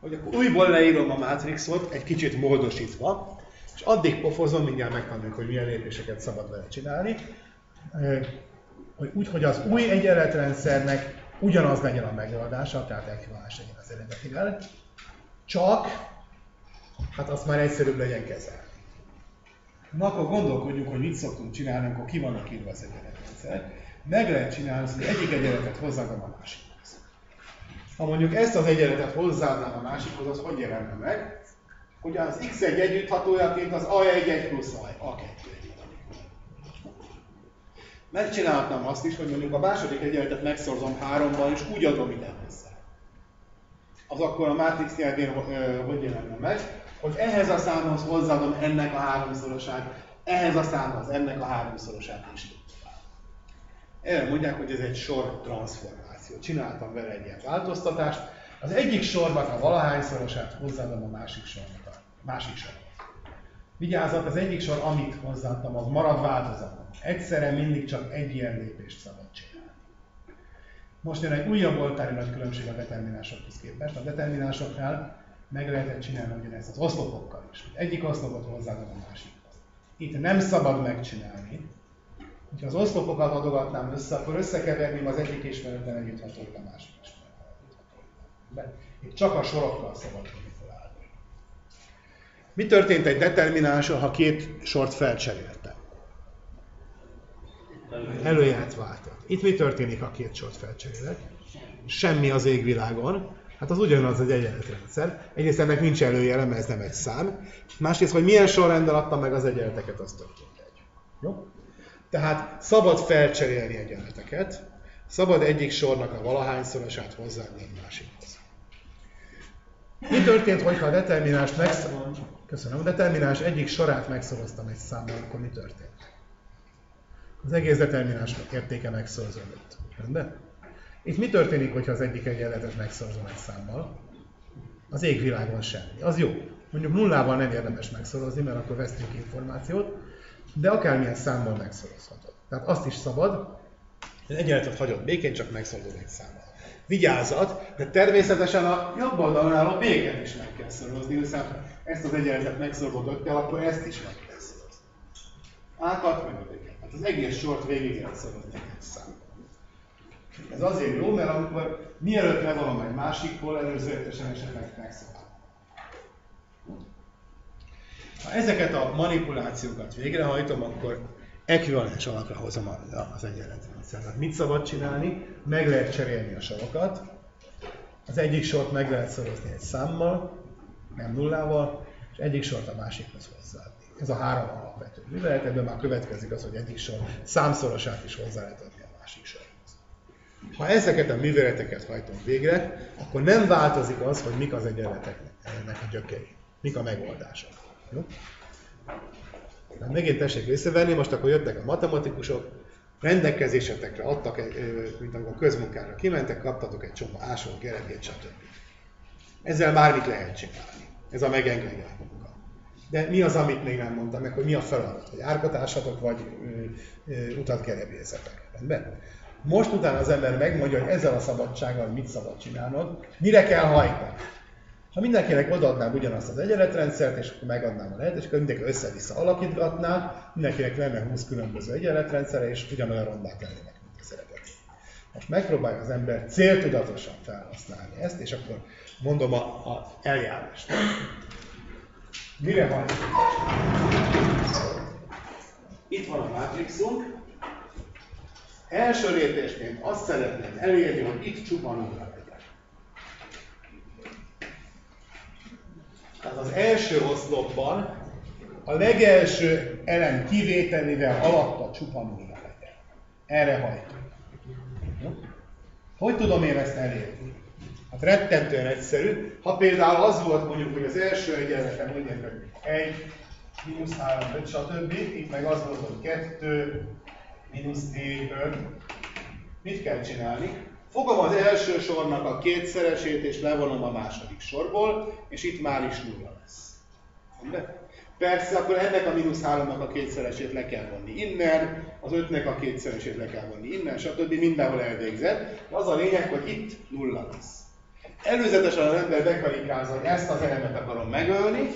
[SPEAKER 1] hogy akkor újból leírom a mátrixot, egy kicsit módosítva, és addig pofozom, mindjárt megtanuljuk, hogy milyen lépéseket szabad vele csinálni, hogy úgy, hogy az új egyenletrendszernek ugyanaz legyen a megoldása, tehát ekvivalens legyen az eredetivel, csak, hát azt már egyszerűbb legyen kezelni. Na akkor gondolkodjunk, hogy mit szoktunk csinálni, amikor ki vannak írva az egyenletrendszer. Meg lehet csinálni, hogy egyik egyenletet hozzáadom a másikhoz. Ha mondjuk ezt az egyenletet hozzáadnám a másikhoz, az hogy jelenne meg? Hogy az x1 együtthatójaként az a1 plusz a2. Megcsinálhatnám azt is, hogy mondjuk a második egyenletet megszorzom 3-ban, és úgy adom ide hozzá. Az akkor a mátrix nyelvén hogy jelenne meg? Hogy ehhez a számhoz hozzáadom ennek a háromszorosát, ehhez a számhoz ennek a háromszorosát is. Erre mondják, hogy ez egy sor transformáció. Csináltam vele egy ilyen változtatást. Az egyik sorban a valahányszorosát hozzáadom a másik sornak. Vigyázzat, az egyik sor, amit hozzáadtam, az marad változatlan. Egyszerre mindig csak egy ilyen lépést szabad csinálni. Most jön egy újabb oltári nagy különbség a determinásokhoz képest. A determinásoknál meg lehetett csinálni ugyanezt az oszlopokkal is. Egyik oszlopot hozzáadom a másikhoz. Itt nem szabad megcsinálni. Ha az oszlopokat adogatnám össze, akkor összekeverném az egyik ismeretlen együtthatót a másik ismeretlen együtthatót. Itt csak a sorokkal szabad felállni. Mi történt egy determinással, ha két sort felcseréltem? Előjelet váltott. Itt mi történik, ha két sort felcserélek? Semmi az égvilágon. Hát az ugyanaz egy egyenletrendszer. Egyrészt ennek nincs előjele, mert ez nem egy szám. Másrészt, hogy milyen sorrendben adtam meg az egyenleteket, az tök mindegy. Jó? Tehát szabad felcserélni egyenleteket, szabad egyik sornak a valahányszorosát hozzáadni a másikhoz. Mi történt, hogyha a determináns egyik sorát megszoroztam egy számmal, akkor mi történt? Az egész determináns értéke megszorzódott. Rendben? Itt mi történik, hogyha az egyik egyenletet megszorzom egy számmal? Az égvilágon semmi. Az jó. Mondjuk nullával nem érdemes megszorozni, mert akkor vesztünk információt, de akármilyen számmal megszorozhatod. Tehát azt is szabad, hogy egyenletet hagyod békén, csak megszorozod egy számmal. Vigyázzat, de természetesen a jobb oldalon álló békén is meg kell szorozni, hiszen ezt az egyenletet megszorozod 5-tel, akkor ezt is meg kell szorozni. Ákat meg a békén. Hát az egész sort végig kell szorozni egy számmal. Ez azért jó, mert amikor mielőtt levalom egy másikból, előzőletesen esetleg megszorozom. Ha ezeket a manipulációkat végrehajtom, akkor ekvivalens alakra hozom az egyenletrendszert. Tehát mit szabad csinálni? Meg lehet cserélni a sorokat. Az egyik sort meg lehet szorozni egy számmal, nem nullával, és egyik sort a másikhoz hozzáadni. Ez a három alapvető művelet, ebből már következik az, hogy egyik sor számszorosát is hozzá lehet adni a másik sorhoz. Ha ezeket a műveleteket hajtom végre, akkor nem változik az, hogy mik az egyenleteknek a gyökeri, mik a megoldások. Jó? Megint tessék észrevenni, most akkor jöttek a matematikusok, rendelkezésetekre adtak, mint amikor közmunkára kimentek, kaptatok egy csomó ásót, gerekét, stb. Ezzel bármit lehet csinálni. Ez a megengedett munka. De mi az, amit még nem mondtam meg, hogy mi a feladat? Hogy árkatássatok, vagy utat gerebézzetek. Rendben? Most utána az ember megmondja, hogy ezzel a szabadsággal mit szabad csinálnod, mire kell hajtani. Ha mindenkinek odaadnám ugyanazt az egyenletrendszert, és akkor megadnám a lehetőséget, akkor mindenki össze-vissza alakítgatná, mindenkinek lenne 20 különböző egyenletrendszere, és ugyanolyan rondák lennének, mint a szeretet. Most megpróbálja az ember céltudatosan felhasználni ezt, és akkor mondom az eljárást. Mire hajtunk? Itt van a mátrixunk. Első lépésként azt szeretném elérni, hogy itt csupa nulla legyen. Tehát az első oszlopban a legelső elem kivételével alatta csupa nulla legyen. Erre hajtunk. Hogy tudom én ezt elérni? Hát rettentően egyszerű. Ha például az volt mondjuk, hogy az első egyenleten mondjuk, hogy 1, mínusz 3, 5, stb. Itt meg az volt, hogy 2, mínusz 4, 5. Mit kell csinálni? Fogom az első sornak a kétszeresét és levonom a második sorból, és itt már is nulla lesz. De? Persze, akkor ennek a mínusz 3-nak a kétszeresét le kell vonni innen, az 5-nek a kétszeresét le kell vonni innen, stb. Mindenhol elvégzett. Az a lényeg, hogy itt nulla lesz. Előzetesen az ember bekarikázza, hogy ezt az elemet akarom megölni,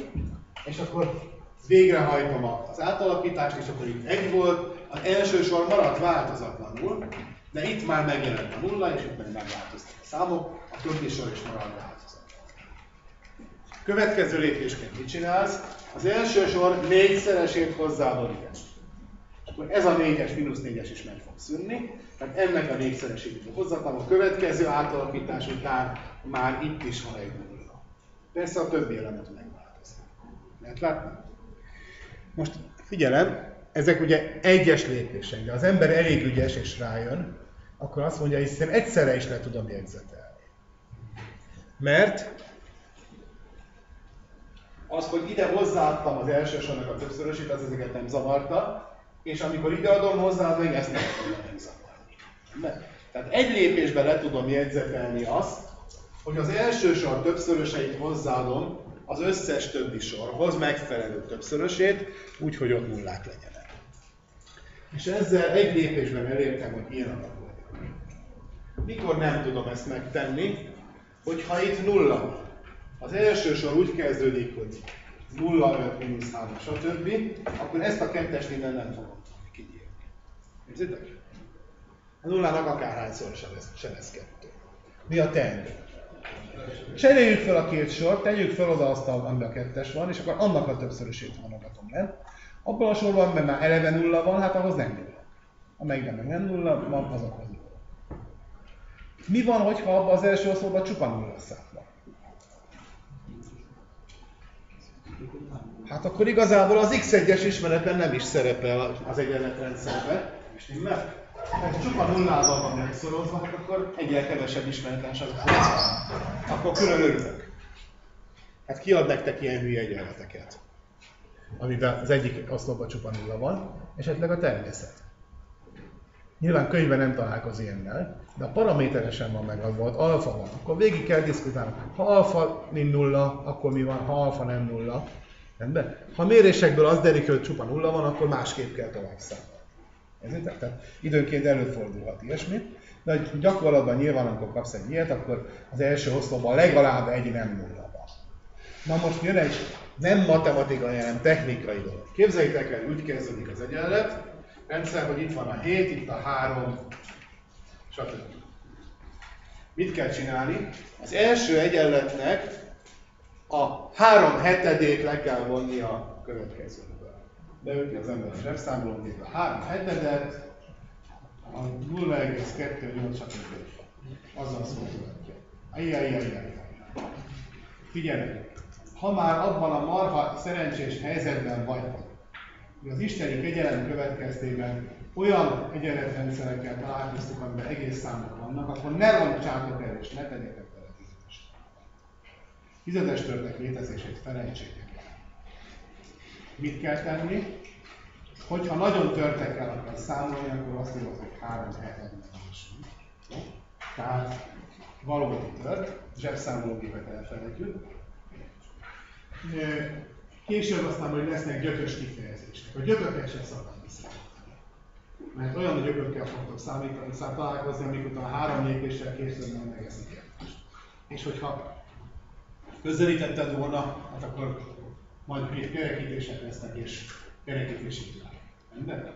[SPEAKER 1] és akkor végrehajtom az átalakítást, és akkor itt 1 volt, az első sor maradt változatlanul, de itt már megjelent a nulla, és itt meg megváltoztak a számok, a többi sor is marad változatlan. Következő lépésként mit csinálsz? Az első sor 4-szeresét hozzáadod ide. Akkor ez a 4-es, mínusz 4-es is meg fog szűnni, tehát ennek a 4-szeresét hozzatom, a következő átalakítás után már itt is van egy nulla. Persze a többi elemet megváltozik. Lehet látni? Most figyelem, ezek ugye egyes lépések, de az ember elég ügyes és rájön, akkor azt mondja, hogy hiszen egyszerre is le tudom jegyzetelni. Mert az, hogy ide hozzáadtam az első sornak a többszörösét, az ezeket nem zavarta, és amikor ide adom hozzá, az meg ezt nem tudom megzavarni. Tehát egy lépésben le tudom jegyzetelni azt, hogy az első sor többszöröseit hozzáadom az összes többi sorhoz megfelelő többszörösét, úgyhogy ott nullák legyenek. És ezzel egy lépésben elértem, hogy ilyen alakul. Mikor nem tudom ezt megtenni, hogyha itt nulla van. Az első sor úgy kezdődik, hogy 0, 5, mínusz 3, stb. Akkor ezt a kettest innen nem fogom kinyírni. Érzitek? A nullának akárhányszor se lesz 2. Mi a teendő? Cseréljük fel a két sort, tegyük fel oda azt, amiben a 2-es van, és akkor annak a többszörösét vonogatom le. Abban a sorban, mert már eleve nulla van, hát ahhoz nem nulla. Amelyikben meg nem nulla van, azokhoz nulla. Mi van, hogyha abban az első oszlopban csupa nulla szám van? Hát akkor igazából az x1-es ismeretben nem is szerepel az egyenletrendszerben. Ha csupa nullával van megszorozva, akkor egyre kevesebb ismeretlen sem akkor külön örülök. Hát ki ad nektek ilyen hülye egyenleteket? Amiben az egyik oszlopban csupa nulla van, esetleg a természet. Nyilván könyvben nem találkoz ilyennel, de a paraméteresen van megadva, ott alfa van, akkor végig kell diszkutálni. Ha alfa nincs nulla, akkor mi van, ha alfa nem nulla. Rendben? Ha a mérésekből az derül, hogy csupa nulla van, akkor másképp kell tovább számolni. Érzitek? Tehát időnként előfordulhat ilyesmi, de gyakorlatban nyilván, amikor kapsz egy ilyet, akkor az első oszlopban legalább egy nem nulla van. Na most jön egy nem matematikai, hanem technikai dolog. Képzeljétek el, úgy kezdődik az egyenlet, rendszer, hogy itt van a 7, itt a 3, stb. Mit kell csinálni? Az első egyenletnek a 3/7 le kell vonni a következőből. Beüti az ember a zsebszámológépbe 3/7, a 0,28 stb. Azzal szó következő. Ajjajjajjajjaj. Figyeljetek! Ha már abban a marha szerencsés helyzetben vagytok, hogy az isteni kegyelem következtében olyan egyenletrendszerekkel találkoztuk, amiben egész számok vannak, akkor ne roncsátok el és ne tegyetek vele tízedest. Tízedes törtek létezését felejtsétek el. Mit kell tenni? Hogyha nagyon törtekkel akarsz számolni, akkor azt írod, hogy 3/7 is. Tehát valódi tört, zsebszámológépet elfelejtjük. Később aztán majd lesznek gyökös kifejezések. A gyököket sem szabad viszont. Mert olyan gyökökkel fogtok találkozni, amik utána 3 lépéssel később nem megeszik egymást. És hogyha közelítetted volna, hát akkor majd kerekítések lesznek és kerekítési világ. Rendben?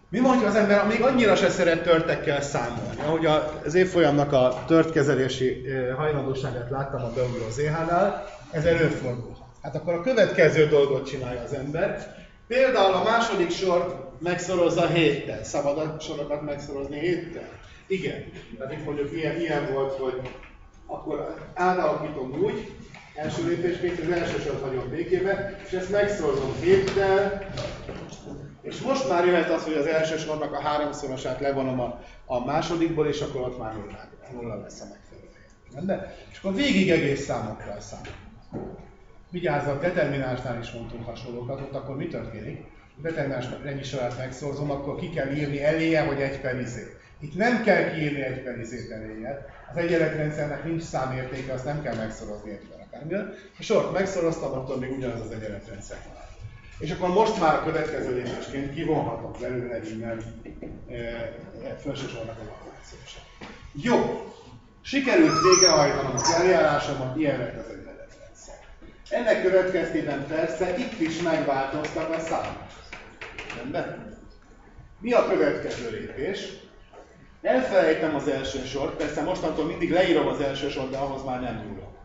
[SPEAKER 1] Mi mondja az ember, még annyira se szeret törtekkel számolni. Ahogy az évfolyamnak a törtkezelési hajlandóságát láttam a beugró ZH-nál, ez előfordulhat. Hát akkor a következő dolgot csinálja az ember. Például a második sort megszorozza 7-tel. Szabad a sorokat megszorozni 7-tel? Igen. Tehát itt mondjuk ilyen volt, hogy akkor átalakítom úgy, első lépésként az első sort hagyom békébe, és ezt megszorozom 7-tel, és most már jöhet az, hogy az első sornak a 3-szorosát levonom a másodikból, és akkor ott már nulla lesz a megfelelő. Rendben? És akkor végig egész számokra számolom. Vigyázzat, determinánsnál is mondtunk hasonlókat, ott akkor mi történik? A determináns ennyi sorát megszorzom, akkor ki kell írni eléje, hogy 1/z. Itt nem kell kiírni 1/z eléje. Az egyenletrendszernek nincs számértéke, azt nem kell megszorozni 1-vel akármilyen. A sort megszoroztam, attól még ugyanaz az egyenletrendszer. És akkor most már a következő lépésként kivonhatom belőle innen felső sornak a vakációsát. Jó! Sikerült végrehajtanom az eljárásomat, ilyen lett az egyenletrendszer. Ennek következtében persze itt is megváltoztak a számok. Rendben? Mi a következő lépés? Elfelejtem az első sort, persze mostantól mindig leírom az első sort, de ahhoz már nem nyúlok.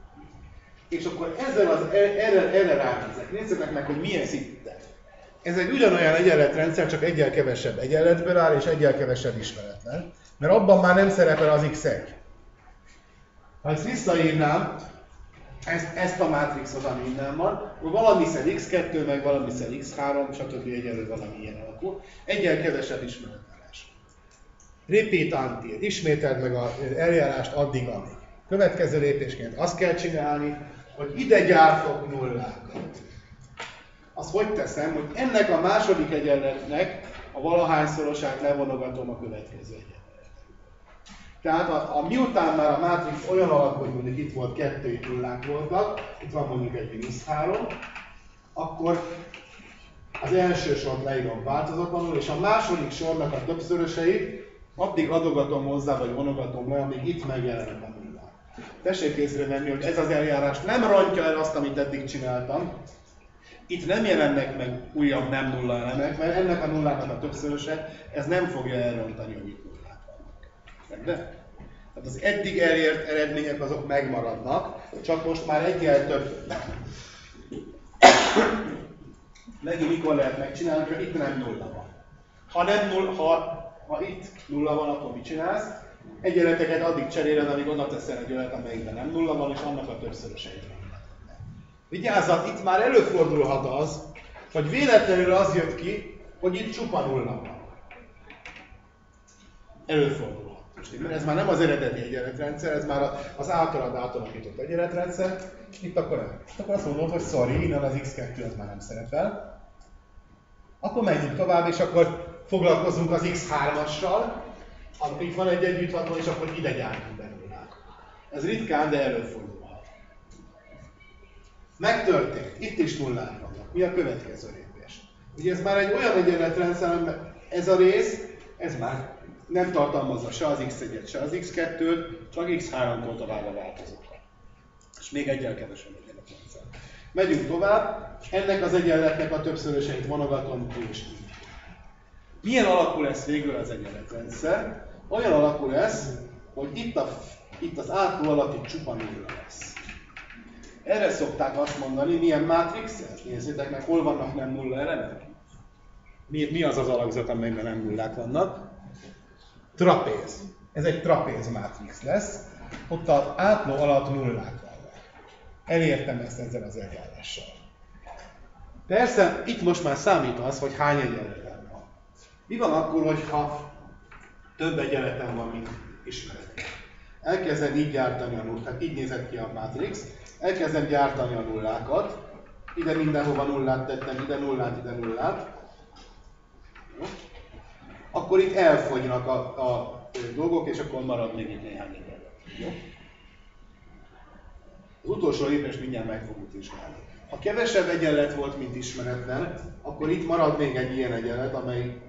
[SPEAKER 1] És akkor erre ránézek. Nézzetek meg, hogy mi ez itt. Ez egy ugyanolyan egyenletrendszer, csak egyel kevesebb egyenletből áll, és egyel kevesebb ismeretlen. Mert abban már nem szerepel az x1. Ha ezt visszaírnám, ezt a mátrixot, ami innen van, akkor valamiszer x2, meg valamiszer x3, stb. Egyenlő valami ilyen alakul. Egyel kevesebb ismeretlenes. Repeat until. Ismételd meg az eljárást addig, amíg. Következő lépésként azt kell csinálni, hogy ide gyártok nullákat. Azt hogy teszem, hogy ennek a második egyenletnek a valahányszorosát levonogatom a következő egyenletre. Tehát miután már a mátrix olyan alakú, hogy mondjuk itt volt 2 nullák voltak, itt van mondjuk egy -3, akkor az első sort leírom változatlanul, és a második sornak a többszöröseit addig adogatom hozzá, vagy vonogatom le, amíg itt megjelennek a nullák. Tessék észrevenni, hogy ez az eljárás nem rontja el azt, amit eddig csináltam. Itt nem jelennek meg újabb nem nulla elemek, mert ennek a nullának a többszöröse, ez nem fogja elrontani, hogy itt nullák vannak. Rendben? Tehát az eddig elért eredmények azok megmaradnak, csak most már egyel több. Megint mikor lehet megcsinálni, hogy itt nem nulla van. Ha itt nulla van, akkor mit csinálsz? Egyenleteket addig cseréled, amíg oda teszel egy olyat, amelyikben nem nulla van, és annak a többszöröseit van. Vigyázzat, itt már előfordulhat az, hogy véletlenül az jött ki, hogy itt csupa nulla van. Előfordulhat. Mert ez már nem az eredeti egyenletrendszer, ez már az általad átalakított egyenletrendszer. Itt akkor nem. Akkor azt mondod, hogy sorry, innen az x2 az már nem szerepel. Akkor menjünk tovább, és akkor foglalkozunk az x3-assal. Itt van egy együttható, és akkor ide gyártunk be nullát. Ez ritkán, de előfordul. Megtörtént. Itt is nullák vannak. Mi a következő lépés? Ugye ez már egy olyan egyenletrendszer, amiben ez a rész, ez már nem tartalmazza se az x1-et, se az x2-t, csak x3-tól tovább a változókat. És még egyel kevesebb egyenletrendszer. Megyünk tovább, ennek az egyenletnek a többszöröseit vonogatom ki és ki. Milyen alakul lesz végül az egyenletrendszer? Olyan alakul lesz, hogy itt az átpól alatt itt csupa nulla lesz. Erre szokták azt mondani, milyen mátrix-el? Nézzétek meg, hol vannak nem nulla elemek? Mi az az alakzat, amelyben nem nullák vannak? Trapéz. Ez egy trapéz mátrix lesz. Ott az átló alatt nullák vannak. Elértem ezt ezzel az eljárással. Persze, itt most már számít az, hogy hány egyenletem van. Mi van akkor, hogyha több egyenletem van, mint ismeretek? Elkezdem így gyártani a nullát, tehát így nézett ki a mátrix. Elkezdem gyártani a nullákat. Ide mindenhova nullát tettem, ide nullát, ide nullát. Jó. Akkor itt elfogynak a dolgok, és akkor marad még itt néhány egyenlet. Jó? Az utolsó lépést mindjárt meg fogjuk vizsgálni. Ha kevesebb egyenlet volt, mint ismeretlen, akkor itt marad még egy ilyen egyenlet, amely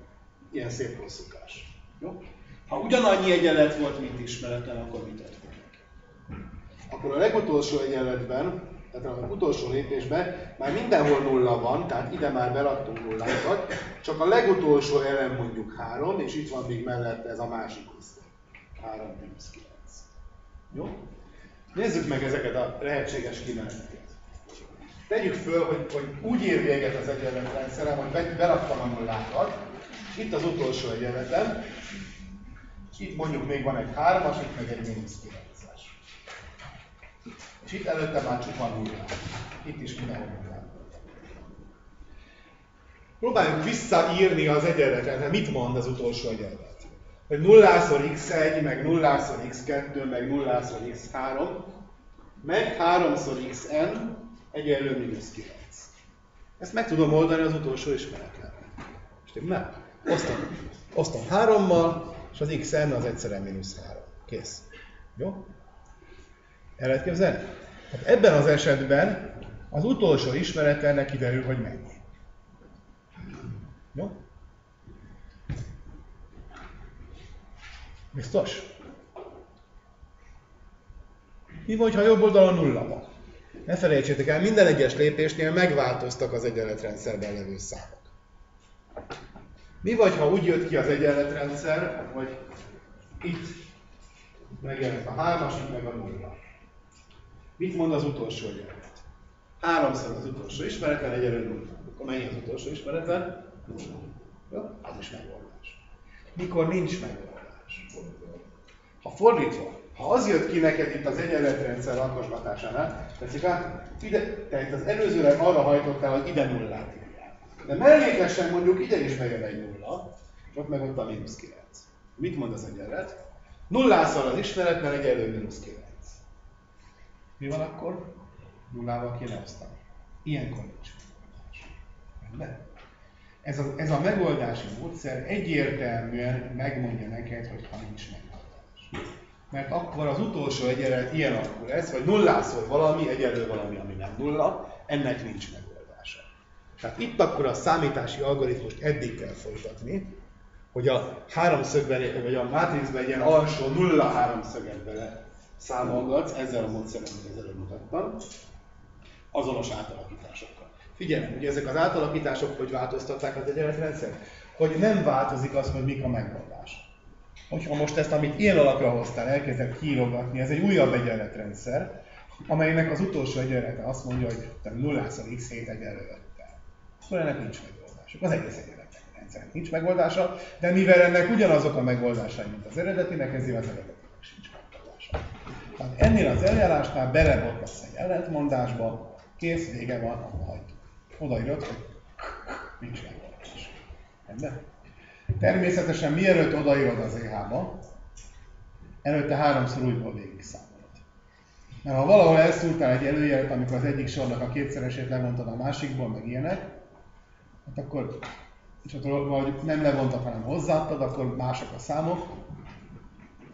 [SPEAKER 1] ilyen szép hosszúkás. Jó? Ha ugyanannyi egyenlet volt, mint ismeretlen, akkor mit történik? Akkor a legutolsó egyenletben, tehát az utolsó lépésben már mindenhol nulla van, tehát ide már beraktunk nullákat, csak a legutolsó elem mondjuk 3, és itt van még mellette ez a másik osztály. 3 mínusz 9. Jó? Nézzük meg ezeket a lehetséges kimeneteket. Tegyük föl, hogy úgy ér véget az egyenletrendszerem, hogy beraktam a nullákat, itt az utolsó egyenletem, és itt mondjuk még van egy 3-as, itt meg egy mínusz 9-es. És itt előtte már csupa nullák. Itt is mindenhol nullák. Próbáljuk visszaírni az egyenletet. Mit mond az utolsó egyenlet? Hogy nullásszor x1, meg nullásszor x2, meg nullásszor x3, meg 3-szor xn egyenlő mínusz 9. Ezt meg tudom oldani az utolsó ismeretlen. Stimmel? Osztom 3-mal, és az xn az egyszerűen mínusz 3. Kész. Jó? El lehet képzelni? Hát ebben az esetben az utolsó ismeretlennek kiderül, hogy mennyi. Jó? Biztos? Mi van, ha jobb oldalon nulla van? Ne felejtsétek el, minden egyes lépésnél megváltoztak az egyenletrendszerben levő számok. Mi vagy, ha úgy jött ki az egyenletrendszer, hogy itt megjelent a 3-as, itt meg a 0. Mit mond az utolsó egyenlet? 3-szor az utolsó ismeretlen, egyenlő 0. Akkor mennyi az utolsó ismeretlen? 0. Jó? Az is megoldás. Mikor nincs megoldás? Ha fordítva, ha az jött ki neked itt az egyenletrendszer alkosgatásánál, tetszik át, te itt az előzőleg arra hajtottál, hogy ide nullát írjál. De mellékesen mondjuk ide is megjön egy nulla, és ott meg ott a mínusz 9. Mit mond az egyenlet? Nullásszor az ismeretlen egyenlő mínusz 9. Mi van akkor? Nullával kéne osztani. Ilyenkor nincs megoldás. Rendben? Ez a megoldási módszer egyértelműen megmondja neked, hogy ha nincs megoldás. Mert akkor az utolsó egyenlet ilyen alakul lesz, hogy nullásszor valami, egyenlő valami, ami nem nulla, ennek nincs megoldása. Tehát itt akkor a számítási algoritmust eddig kell folytatni, hogy a háromszögben, vagy a mátrixben egy ilyen alsó nulla háromszöget bele számolgatsz, ezzel a módszerrel, amit az előbb mutattam, azonos átalakításokkal. Figyelj, ugye ezek az átalakítások hogy változtatták az egyenletrendszert? Hogy nem változik az, hogy mik a megoldás. Hogyha most ezt, amit ilyen alakra hoztál, elkezded kiírogatni, ez egy újabb egyenletrendszer, amelynek az utolsó egyenlete azt mondja, hogy 0-szor x7 egyenlő 5-tel. Akkor ennek nincs megoldása. Az egész egyenletrendszernek nincs megoldása, de mivel ennek ugyanazok a megoldásai, mint az eredetinek, ezért az eredetinek sincs megoldása. Tehát ennél az eljárásnál belebotlasz egy ellentmondásba, kész, vége van, ahol hagyjuk. Odaírod, hogy nincs megoldás. Rendben? Természetesen mielőtt odaírod az EH-ba, előtte 3-szor újból végig számolod. Mert ha valahol elszúrtál egy előjelet, amikor az egyik sornak a kétszeresét levontad a másikból, meg ilyenek, hát akkor, és ott vagy nem levontad, hanem hozzáadtad, akkor mások a számok,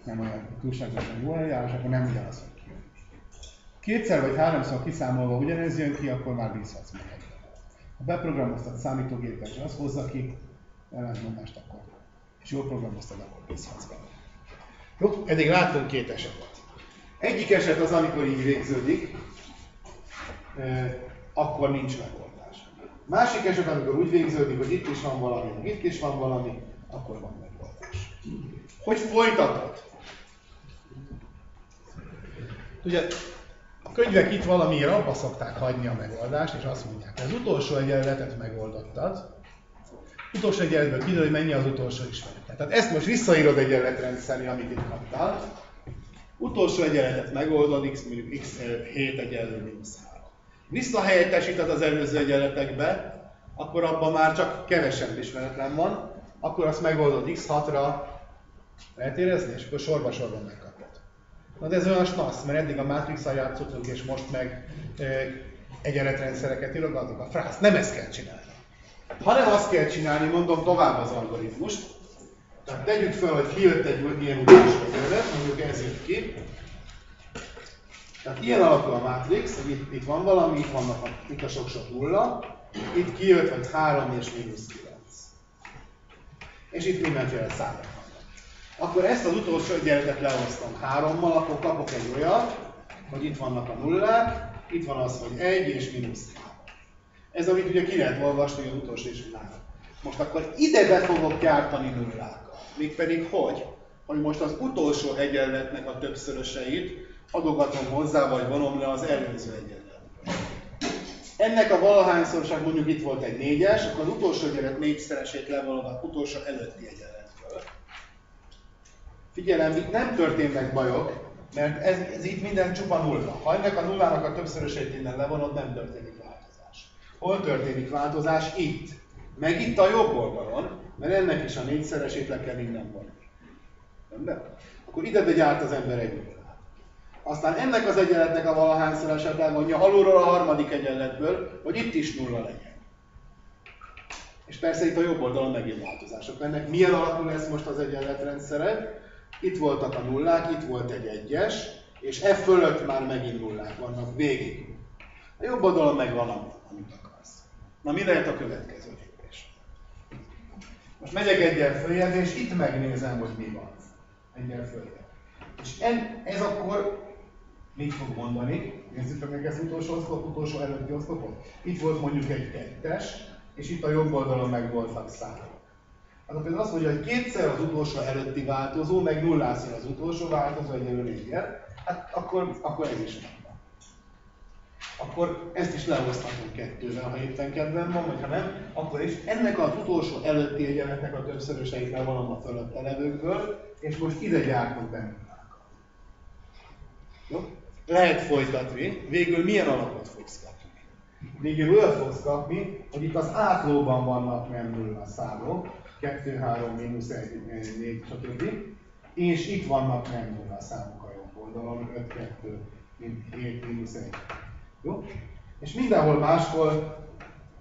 [SPEAKER 1] nem olyan túlságosan jó eljárás, akkor nem ugyanaz fog kijönni. Kétszer vagy 3-szor kiszámolva ugyanez jön ki, akkor már bízhatsz meg egyben. Ha beprogramoztad számítógépet, és az hozza ki ellentmondást, akkor, és jól programoztad, akkor bízhatsz benne. Jó, eddig láttunk két esetet. Egyik eset az, amikor így végződik, akkor nincs megoldás. Másik eset, amikor úgy végződik, hogy itt is van valami, meg itt is van valami, akkor van megoldás. Hogy folytatod? Ugye, A könyvek itt valamiért abba szokták hagyni a megoldást, és azt mondják, hogy az utolsó egyenletet megoldottad, utolsó egyenletből kiderül, hogy mennyi az utolsó ismeretlen. Tehát ezt most visszaírod egyenletrendszerni, amit itt kaptál. Utolsó egyenletet megoldod, x mondjuk x7 egyenlő mínusz 3. Visszahelyettesíted az előző egyenletekbe, akkor abban már csak kevesebb ismeretlen van, akkor azt megoldod x6-ra, lehet érezni, és akkor sorba-sorban megkapod. Na de ez olyan snasz, mert eddig a Matrix-szal játszottunk, és most meg egyenletrendszereket írogatok. A frász, nem ezt kell csinálni. Hanem azt kell csinálni, mondom tovább az algoritmust. Tehát tegyük fel, hogy kijött egy ilyen utolsó egyenlet, mondjuk ez jött ki. Tehát ilyen alakul a Matrix, hogy itt van valami, itt a sok-sok nulla, itt kijött, vagy 3 és mínusz 9. És itt mindenféle számok vannak. Akkor ezt az utolsó egyenletet leosztom 3-mal, akkor kapok egy olyat, hogy itt vannak a nullák, itt van az, hogy 1 és mínusz 3. Ez, amit ugye ki lehet olvasni, az utolsó és nullák. Most akkor ide be fogok gyártani nullákat. Mégpedig hogy? Hogy most az utolsó egyenletnek a többszöröseit adogatom hozzá, vagy vonom le az előző egyenletből. Ennek a valahányszorság, mondjuk itt volt egy 4-es, akkor az utolsó egyenlet 4-szeresét levonom az utolsó előtti egyenletből. Figyelem, itt nem történnek bajok, mert ez itt minden csupa nulla. Ha ennek a nullának a többszöröseit innen levonod, nem történik változás. Hol történik változás? Itt. Meg itt a jobb oldalon, mert ennek is a 4-szeresét le kell innen vonni. Rendben? Akkor ide begyárt az ember egy nullát. Aztán ennek az egyenletnek a valahányszorosát elvonja alulról a harmadik egyenletből, hogy itt is nulla legyen. És persze itt a jobb oldalon megint változások. Ennek milyen alakú lesz most az egyenletrendszered? Itt voltak a nullák, itt volt egy 1-es, és e fölött már megint nullák vannak végig. A jobb oldalon meg van, amit akarsz. Na mi lehet a következő lépés? Most megyek egyel följebb, és itt megnézem, hogy mi van. Egyel följebb. És ez akkor mit fog mondani? Nézzük meg ezt utolsó előtti oszlopot. Itt volt mondjuk egy 2-es, és itt a jobb oldalon meg voltak számok. Hát például azt mondja, hogy kétszer az utolsó előtti változó, meg nullászer az utolsó változó egyelőre igen, hát akkor ez is megvan. Akkor ezt is lehozhatunk 2-vel, ha éppen kedven van, vagy ha nem, akkor is ennek az utolsó előtti egyenletnek a többszöröseit levonom a fölötte levőkből, és most ide gyártunk benne. Jó? Lehet folytatni, végül milyen alapot fogsz kapni? Végül olyat fogsz kapni, hogy itt az átlóban vannak nem nulla számok, 2, 3, mínusz 1, 4, stb. És itt vannak nem nulla számok a jobb oldalon, 5, 2, 7, mínusz 1. Jó? És mindenhol máshol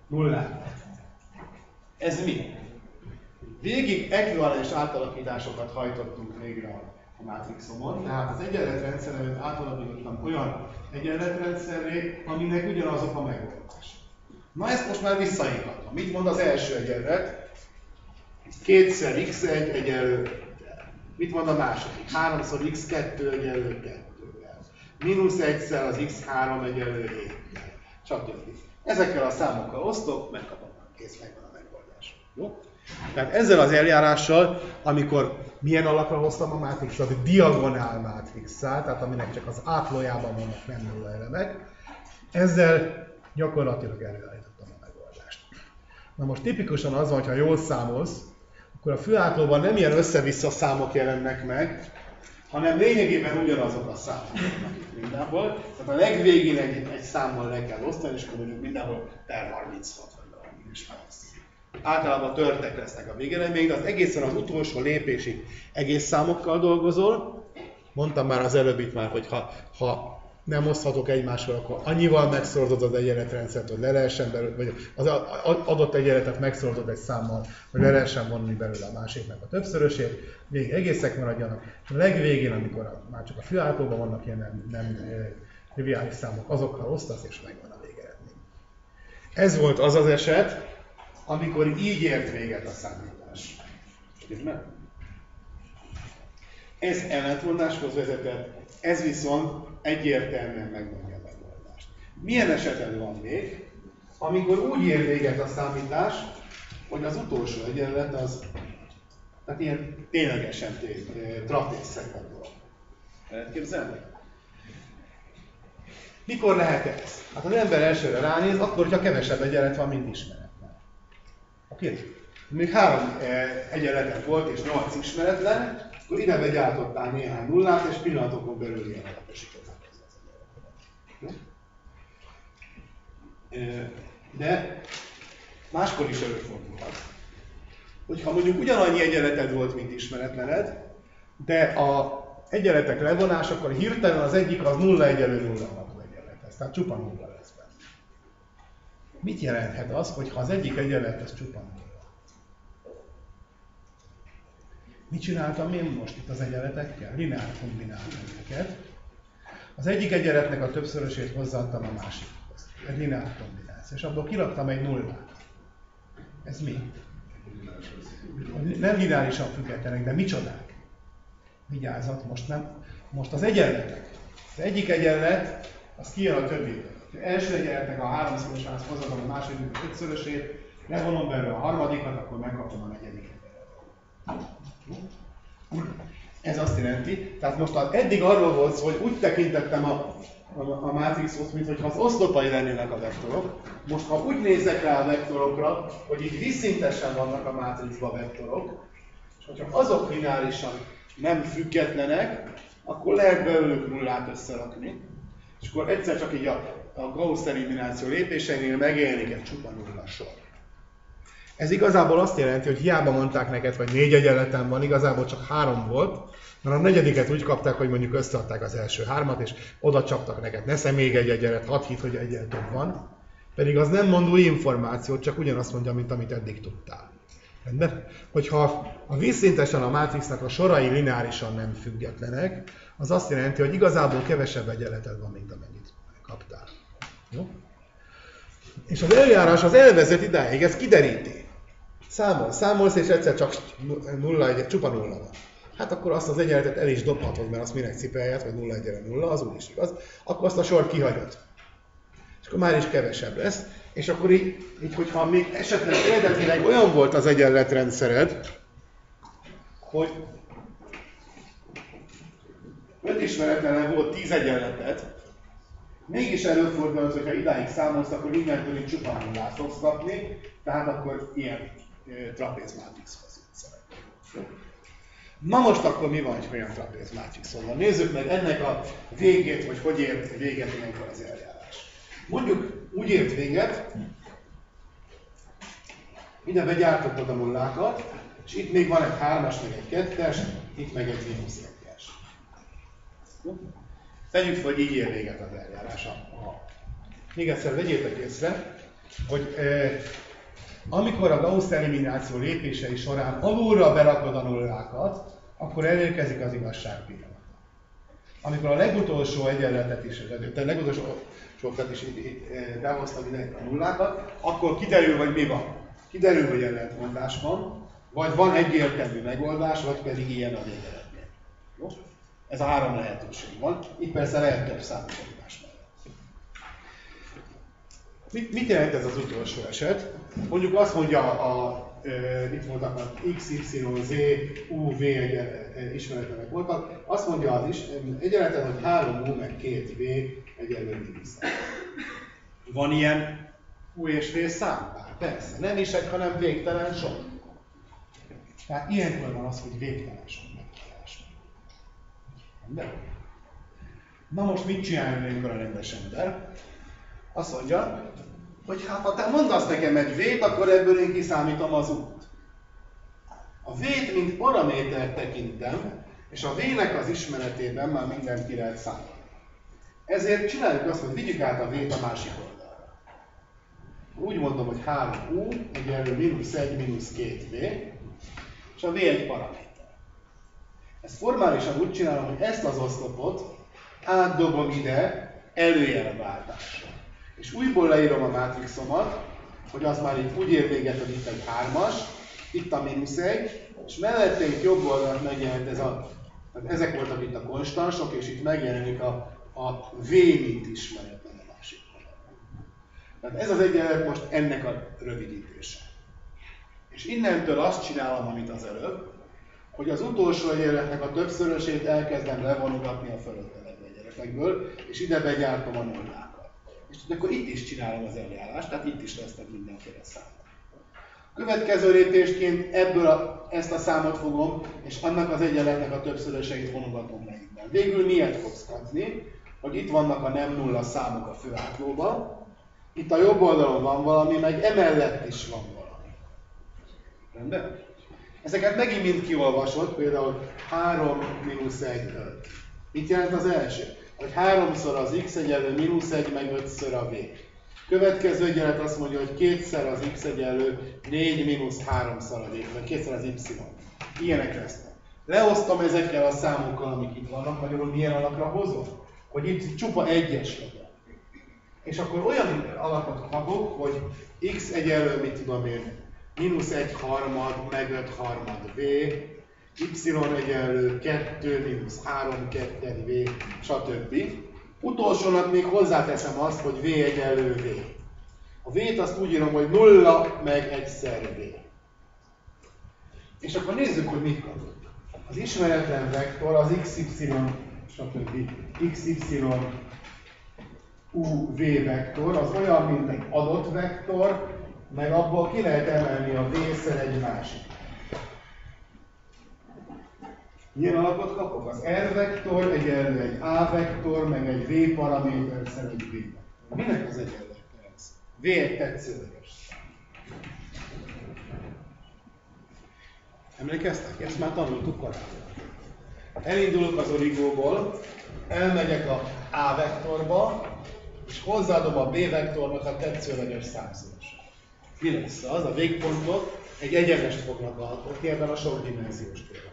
[SPEAKER 1] nullák. Ez mi? Végig ekvivalens átalakításokat hajtottunk végre a Matrixomon, tehát az egyenletrendszeret átalakítottam olyan egyenletrendszerré, aminek ugyanazok a megoldás. Na ezt most már visszaírhatom. Mit mond az első egyenlet? 2x1 egyenlő 5-tel. Mit mond a második? 3x2 egyenlő 2-vel. Mínusz 1-szer az x3 egyenlő 7-tel. Stb. Ezekkel a számokkal osztok, megkapom, kész, megvan a megoldás. Jó? Tehát ezzel az eljárással, amikor milyen alapra hoztam a Matrixot, a diagonál Matrix-szál, tehát aminek csak az átlójában vannak nem nulla elemek, ezzel gyakorlatilag előállítottam a megoldást. Na most tipikusan az van, hogy ha jól számolsz, akkor a főátlóban nem ilyen össze-vissza számok jelennek meg, hanem lényegében ugyanazok a számok vannak itt mindenhol. Tehát a legvégén egy számmal le kell osztani, és akkor mondjuk mindenhol per 36 vagy valami is már lesz. Általában törtek lesznek a végeredmény, de az egészen az utolsó lépésig egész számokkal dolgozol. Mondtam már az előbb itt már, hogy ha nem oszthatok egymással, akkor annyival megszorozod az egyenletrendszert, hogy le lehessen belőle, vagy az adott egyenletet megszorozod egy számmal, hogy le lehessen vonni belőle a másiknak a többszörösét, végig egészek maradjanak, és a legvégén, amikor már csak a főállóban vannak ilyen nem triviális számok, azokkal osztasz, és megvan a végeredmény. Ez volt az az eset, amikor így ért véget a számítás. Ez ellentmondáshoz vezetett, ez viszont egyértelműen megmondja a megoldást. Milyen eseted van még, amikor úgy ér véget a számítás, hogy az utolsó egyenlet az, tehát ilyen ténylegesen trapézszegletről. Lehet képzelni? Mikor lehet ez? Hát az ember elsőre ránéz, akkor, hogyha kevesebb egyenlet van, mint ismeretlen. Oké? Még 3 egyenletek volt és 8 ismeretlen, akkor ide begyártottál néhány nullát, és pillanatokon belül ilyen alaposították az egyenleteket. De máskor is előfordulhat, hogyha mondjuk ugyanannyi egyenleted volt, mint ismeretlened, de a egyenletek levonásakor hirtelen az egyik az 0 egyenlő 0 ható egyenlethez, tehát csupa 0 lesz benne. Mit jelenthet az, hogyha az egyik egyenlet az csupa 0? Mit csináltam én most itt az egyenletekkel? Lineár kombináltam őket. Az egyik egyenletnek a többszörösét hozzadtam a másikhoz. Egy lineár kombináció. És abból kiraktam egy nullát. Ez mi? Nem lineárisan függetlenek, de micsodák? Vigyázat, most az egyenletek. Az egyik egyenlet, az kijön a többi. Az első egyenletnek a 3-szorosához hozzadom a másodiknak a 5-szörösét, levonom belőle a harmadikat, akkor megkapom a negyedik egyenletet. Ez azt jelenti, tehát most eddig arról volt szó, hogy úgy tekintettem a mátrixot, mintha az oszlopai lennének a vektorok. Most ha úgy nézek rá a vektorokra, hogy így vízszintesen vannak a mátrixban vektorok, és hogyha azok lineárisan nem függetlenek, akkor lehet belőlük nullát összerakni. És akkor egyszer csak így a Gauss elimináció lépéseinél megjelenik egy csupa nulla sor. Ez igazából azt jelenti, hogy hiába mondták neked, hogy 4 egyenleten van, igazából csak 3 volt, mert a negyediket úgy kapták, hogy mondjuk összeadták az első 3-at, és oda csaptak neked. Nesze még egy egyenlet, hadd hidd, hogy egyel több van. Pedig az nem mond új információt, csak ugyanazt mondja, mint amit eddig tudtál. Rendben? Hogyha a vízszintesen a mátrixnak a sorai lineárisan nem függetlenek, az azt jelenti, hogy igazából kevesebb egyenleted van, mint amennyit kaptál. Jó? És az eljárás az elvezet idáig, ez kideríti. Számolsz, és egyszer csak csupa nulla van. Hát akkor azt az egyenletet el is dobhatod, mert azt minek cipeljed, hogy 0 egyenlő 0, az úgy is igaz. Akkor azt a sort kihagyod. És akkor már is kevesebb lesz. És akkor így hogyha még esetleg eredetileg olyan volt az egyenletrendszered, hogy 5 ismeretlen volt 10 egyenletet, mégis előfordul, hogyha idáig számolsz, akkor innentől így csupán nullát fogsz kapni, tehát akkor ilyen trapézmátrixhoz jutsz. Na most akkor mi van, hogy olyan trapézmátrixon van? Nézzük meg ennek a végét, hogy ért véget ilyenkor az eljárás. Mondjuk úgy ért véget, ide begyártottad a nullákat, és itt még van egy 3-as, meg egy 2-es, itt meg egy -1-es. Tegyük fel, hogy így ér véget az eljárás. Még egyszer vegyétek észre, hogy amikor a Gauss elimináció lépései során alulra berakod a nullákat, akkor elérkezik az igazság pillanata. Amikor a legutolsó egyenletet is, a legutolsókat is behoztam ide a nullákat, akkor kiderül, hogy mi van. Kiderül, hogy ellentmondás van, vagy van egyértelmű megoldás, vagy pedig ilyen a végeredmény. Jó? Ez a 3 lehetőség van. Itt persze lehet több számítás mellett. Mit jelent ez az utolsó eset? Mondjuk azt mondja, itt voltak a x, y, z, u, v ismeretlenek voltak, azt mondja az is, egyenleten, hogy 3u meg 2v egyenlő -1. Van ilyen u és v szám? Persze, nem is egy, hanem végtelen sok. Tehát ilyenkor van az, hogy végtelen sok megoldás. De. Na most mit csináljon ilyenkor a rendes ember? Azt mondja, hogy hát ha te mondasz nekem egy v-t, akkor ebből én kiszámítom az út. A v-t mint paramétert tekintem, és a v-nek az ismeretében már mindent ki lehet számolni. Ezért csináljuk azt, hogy vigyük át a v-t a másik oldalra. Úgy mondom, hogy 3u egyenlő -1 -2v, és a v egy paraméter. Ezt formálisan úgy csinálom, hogy ezt az oszlopot átdobom ide előjelváltásra. És újból leírom a mátrixomat, hogy az már itt úgy ér véget, hogy itt egy 3-as, itt a -1, és melletténk jobb oldalt megjelent tehát ezek voltak itt a konstansok, és itt megjelenik a v mint ismeretlen a másik oldalon. Tehát ez az egyenlet most ennek a rövidítése. És innentől azt csinálom, amit az előbb, hogy az utolsó egyenletnek a többszörösét elkezdem levonogatni a fölötte levő egyenletet. keresztekből, és ide begyártom a nullákat. És akkor itt is csinálom az eljárást, tehát itt is lesznek mindenféle számok. Következő lépésként ezt a számot fogom, és annak az egyenletnek a többszöröseit vonogatom le innen. Végül miért fogsz kapni, hogy itt vannak a nem nulla számok a főátlóban, itt a jobb oldalon van valami, meg emellett is van valami. Rendben? Ezeket megint mind kiolvasod, például 3 mínusz 1, 5. Mit jelent az első? Hogy 3-szor az x egyenlő mínusz 1, meg 5-ször a v. Következő egyenlet azt mondja, hogy 2-szer az x egyenlő 4 mínusz 3-szor a v, vagy 2-szer az y. Ilyenek lesznek. Leosztom ezekkel a számokkal, amik itt vannak, magyarul milyen alakra hozom? Hogy itt csupa egyes legyen. És akkor olyan alapot kapok, hogy x egyenlő, mit tudom én, mínusz 1 harmad, meg 5 harmad v, y egyenlő 2, mínusz 3, 2 v, stb. Utolsónak még hozzáteszem azt, hogy v egyenlő v. A v-t azt úgy írom, hogy 0 meg 1-szer v. És akkor nézzük, hogy mit kapunk. Az ismeretlen vektor, az xy, stb. xy uv vektor, az olyan, mint egy adott vektor, meg abból ki lehet emelni a v-szer egy másik. Milyen alapot kapok? Az R vektor egyenlő egy A vektor, meg egy V paraméterszer egy V vektor. Minek az egyenlete ez? V egy tetszőleges szám. Emlékeztek? Ezt már tanultuk korábban. Elindulok az origóból, elmegyek a A vektorba, és hozzáadom a B vektornak a tetszőleges számszorosát. Mi lesz az? A végpontok egy egyenest fognak alkotni ebben a sokdimenziós térben.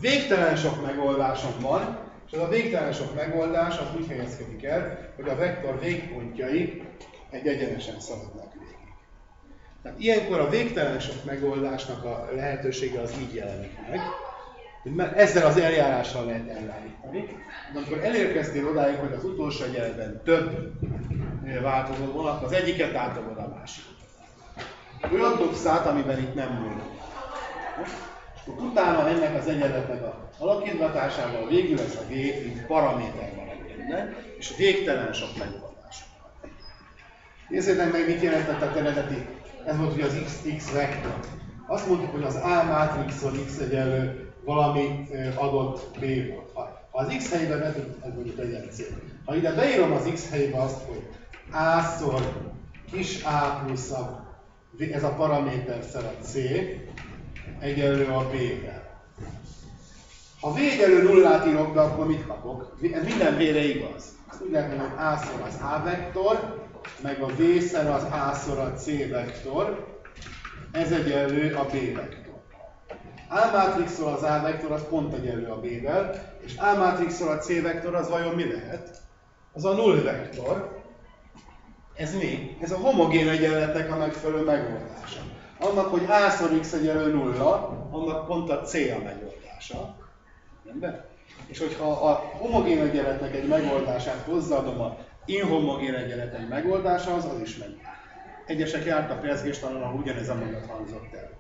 [SPEAKER 1] Végtelen sok megoldásom van, és az a végtelen sok megoldás az úgy helyezkedik el, hogy a vektor végpontjai egy egyenesen szaladnak végig. Tehát ilyenkor a végtelen sok megoldásnak a lehetősége az így jelenik meg, hogy ezzel az eljárással lehet elállítani. De amikor elérkeztél odáig, hogy az utolsó egyenletben több változó van, akkor az egyiket átadod a másikat. Olyan dobsz át, amiben itt nem múlnak. Akkor utána ennek az egyenletnek a alakítgatásával végül ez a v, mint paraméter marad benne, és végtelen sok megoldás. Nézzétek meg, mit jelentett a eredeti, ez volt ugye az x vektor. Azt mondtuk, hogy az A mátrixon x egyenlő valami adott b volt. Ha az x helyben ez mondjuk legyen c. Ha ide beírom az x helybe azt, hogy a-szor kis a plusz ez a paraméterszer a c, egyenlő a b-vel. Ha v egyenlő nullát írok be, akkor mit kapok? Ez minden v-re igaz. Azt úgy lehet mondani, hogy a-szor az a vektor, meg a v-szer az a-szor a c vektor, ez egyenlő a b vektor. A mátrixról az a vektor az pont egyenlő a b-vel, és a mátrixról a c vektor az vajon mi lehet? Az a null vektor. Ez mi? Ez a homogén egyenletnek a megfelelő megoldása. Annak, hogy a-szor x egyenlő nulla, annak pont a c a megoldása. Rendben? És hogyha a homogén egyenletnek egy megoldását hozzáadom a inhomogén egyenlet egy megoldásához, az is megy. Egyesek jártak rezgéstalanul, ahol ugyanez a mondat hangzott el.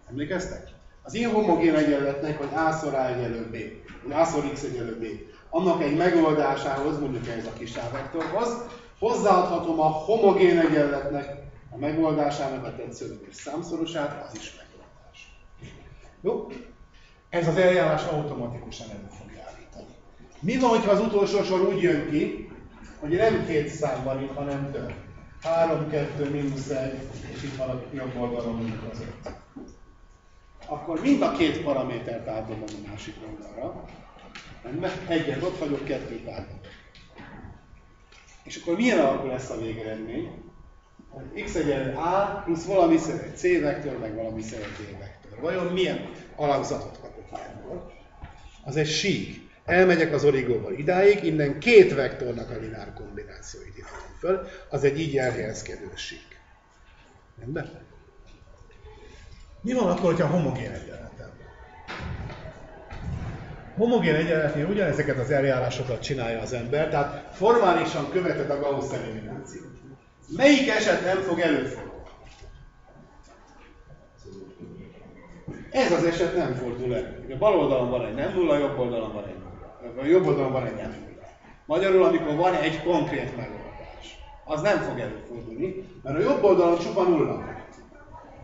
[SPEAKER 1] Emlékeztek? Az inhomogén egyenletnek, hogy a-szor a egyenlő b, vagy a-szor x egyenlő b, annak egy megoldásához, mondjuk ez a kis a vektorhoz, hozzáadhatom a homogén egyenletnek a megoldásának a tetszőleges számszorosát, az is megoldás. Jó? Ez az eljárás automatikusan elő fogja állítani. Mi van, ha az utolsó sor úgy jön ki, hogy nem két szám van itt, hanem több? 3, 2, mínusz 1, és itt van a jobb oldalon mondjuk az 5. Akkor mind a két paramétert átadom a másik oldalra. Egyet ott hagyok, kettőt átadom. És akkor milyen alakú lesz a végeredmény? X egyenlő A plusz valami szeret C vektor, meg valami szeret D vektor. Vajon milyen alakzatot kapok ilyenkor? Az egy sík. Elmegyek az origóval idáig, innen két vektornak a lineár kombinációit írtam föl, az egy így elhelyezkedő sík. Rendben? Mi van akkor, hogyha homogén egyenletem? Homogén egyenletnél ugyanezeket az eljárásokat csinálja az ember, tehát formálisan követed a Gauss eliminációt. Melyik eset nem fog előfordulni? Ez az eset nem fordul elő. A bal oldalon van egy nem nulla, jobb oldalon van egy nulla. A jobb oldalon van egy nem nulla. Magyarul, amikor van egy konkrét megoldás, az nem fog előfordulni, mert a jobb oldalon csupa nulla.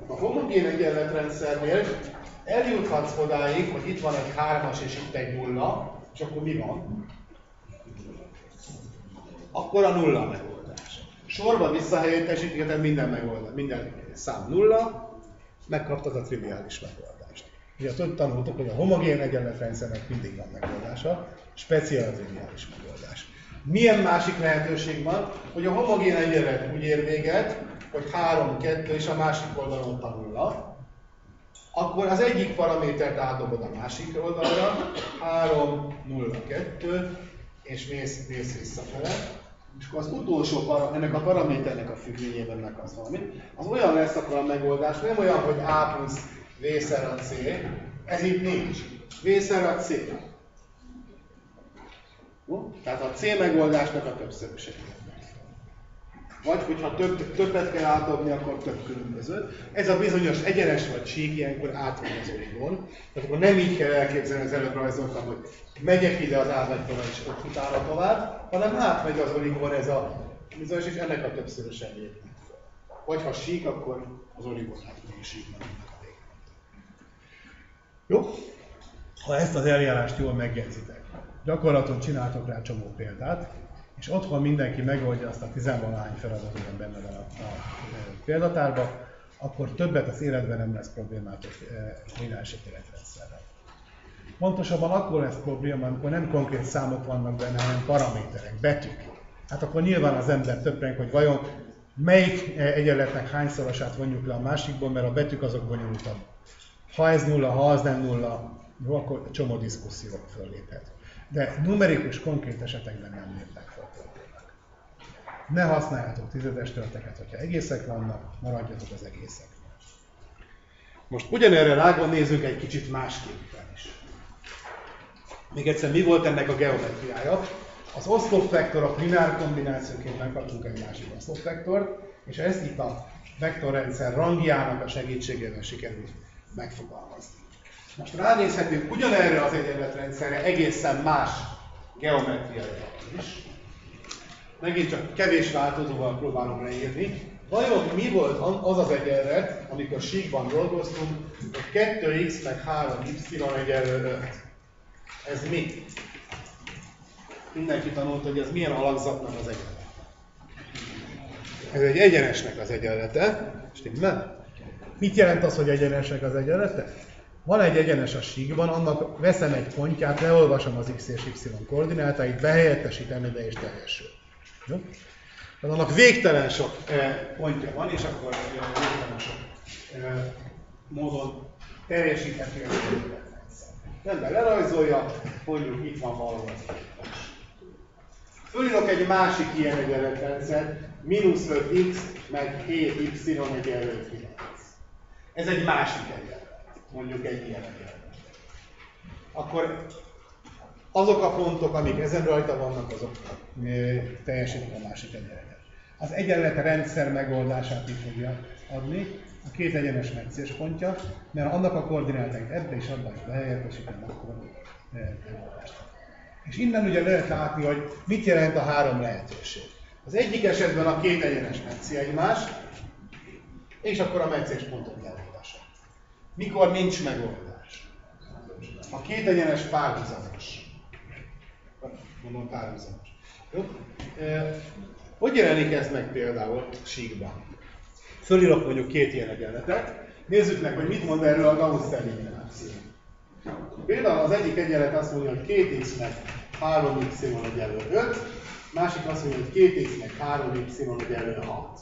[SPEAKER 1] A homogén egyenletrendszernél eljuthatsz odáig, hogy itt van egy 3-as és itt egy 0, és akkor mi van? Akkor a nulla megoldás. Sorba visszahelyettesítheted minden megoldás, minden szám nulla, megkaptad a triviális megoldást. Ugye azt tanultuk, hogy a homogén egyenletrendszernek mindig van megoldása, speciál a triviális megoldás. Milyen másik lehetőség van, hogy a homogén egyenlet úgy ér véget, hogy 3, 2 és a másik oldalon a nulla, akkor az egyik paramétert átdobod a másik oldalra, 3, 0, 2, és mész visszafele. És akkor az utolsó, ennek a paraméternek a függvényében meg az valami, az olyan lesz akkor a megoldás, nem olyan, hogy A plusz V szer a C, ez itt nincs. V szer a C. Tehát a C megoldásnak a többszörösét. Vagy hogyha többet kell átadni, akkor több különböző. Ez a bizonyos egyenes vagy sík ilyenkor átmegy az origon. Tehát akkor nem így kell elképzelni, az előbb rajzoltam, hogy megyek ide az ávektorra és ott utána tovább, hanem átmegy az origon ez a bizonyos, és ennek a többszörösen lépnek fel. Vagy ha sík, akkor az origon átmegy a síknak a végén. Jó? Ha ezt az eljárást jól megjegyzitek, gyakorlaton csináltok rá csomó példát, és otthon mindenki megoldja azt a 10-valahány feladatot, ami benne van a példatárban, akkor többet az életben nem lesz problémátok lineáris egyenletrendszerrel. Pontosabban akkor lesz probléma, amikor nem konkrét számok vannak benne, hanem paraméterek, betűk. Hát akkor nyilván az ember többreng, hogy vajon melyik egyenletnek hányszorosát vonjuk le a másikból, mert a betűk azok bonyolultabb. Ha ez nulla, ha az nem nulla, jó, akkor csomó diszkusziók fölléphet. De numerikus, konkrét esetekben nem lépnek fel problémák. Ne használjátok tizedes tölteket, hogyha egészek vannak, maradjatok az egészek. Most ugyanerre rágon nézzünk egy kicsit másképpen is. Még egyszer, mi volt ennek a geometriája? Az oszlopvektorok lineár kombinációként megkaptunk egy másik oszlopvektort, és ezt itt a vektorrendszer rangjának a segítségével sikerült megfogalmazni. Most ránézhetünk ugyanerre az egyenletrendszerre egészen más geometriára is. Megint csak kevés változóval próbálom leírni. Vajon mi volt az az egyenlet, amikor síkban dolgoztunk, hogy 2x meg 3y egyenlő 5? Ez mi? Mindenki tanult, hogy ez milyen alakzatnak az egyenlet. Ez egy egyenesnek az egyenlete. Stimmel? Mit jelent az, hogy egyenesnek az egyenlete? Van egy egyenes a síkban, annak veszem egy pontját, leolvasom az x és y koordinátáit, behelyettesítem ide és teljesül. Jó? Tehát annak végtelen sok pontja van, és akkor végtelen sok módon teljesíthető az egyenletrendszer. Rendben lerajzolja, mondjuk itt van valahol az egyenlet. Fölírok egy másik ilyen egyenletrendszer, -5x meg 7y egyenlő 9. Ez egy másik egyenlet. Mondjuk egy ilyen egyenlet. Akkor azok a pontok, amik ezen rajta vannak, azok teljesítik a másik egyenletet. Az egyenletrendszer megoldását is fogja adni, a két egyenes meccés pontja, mert annak a koordinátáit ebbe és abba is behelyettesítem, akkor megoldást. És innen ugye lehet látni, hogy mit jelent a három lehetőség. Az egyik esetben a két egyenes mecci egymás, és akkor a meccés pontok elolvása. Mikor nincs megoldás? A két egyenes párhuzamos. Mondom párhuzamos. Jó? Hogy jelenik ez meg például síkban? Fölírok mondjuk két ilyen egyenletet, nézzük meg, hogy mit mond erről a Gauss elimináció. Például az egyik egyenlet azt mondja, hogy 2x meg 3y egyenlő 5, másik azt mondja, hogy 2x meg 3y egyenlő 6.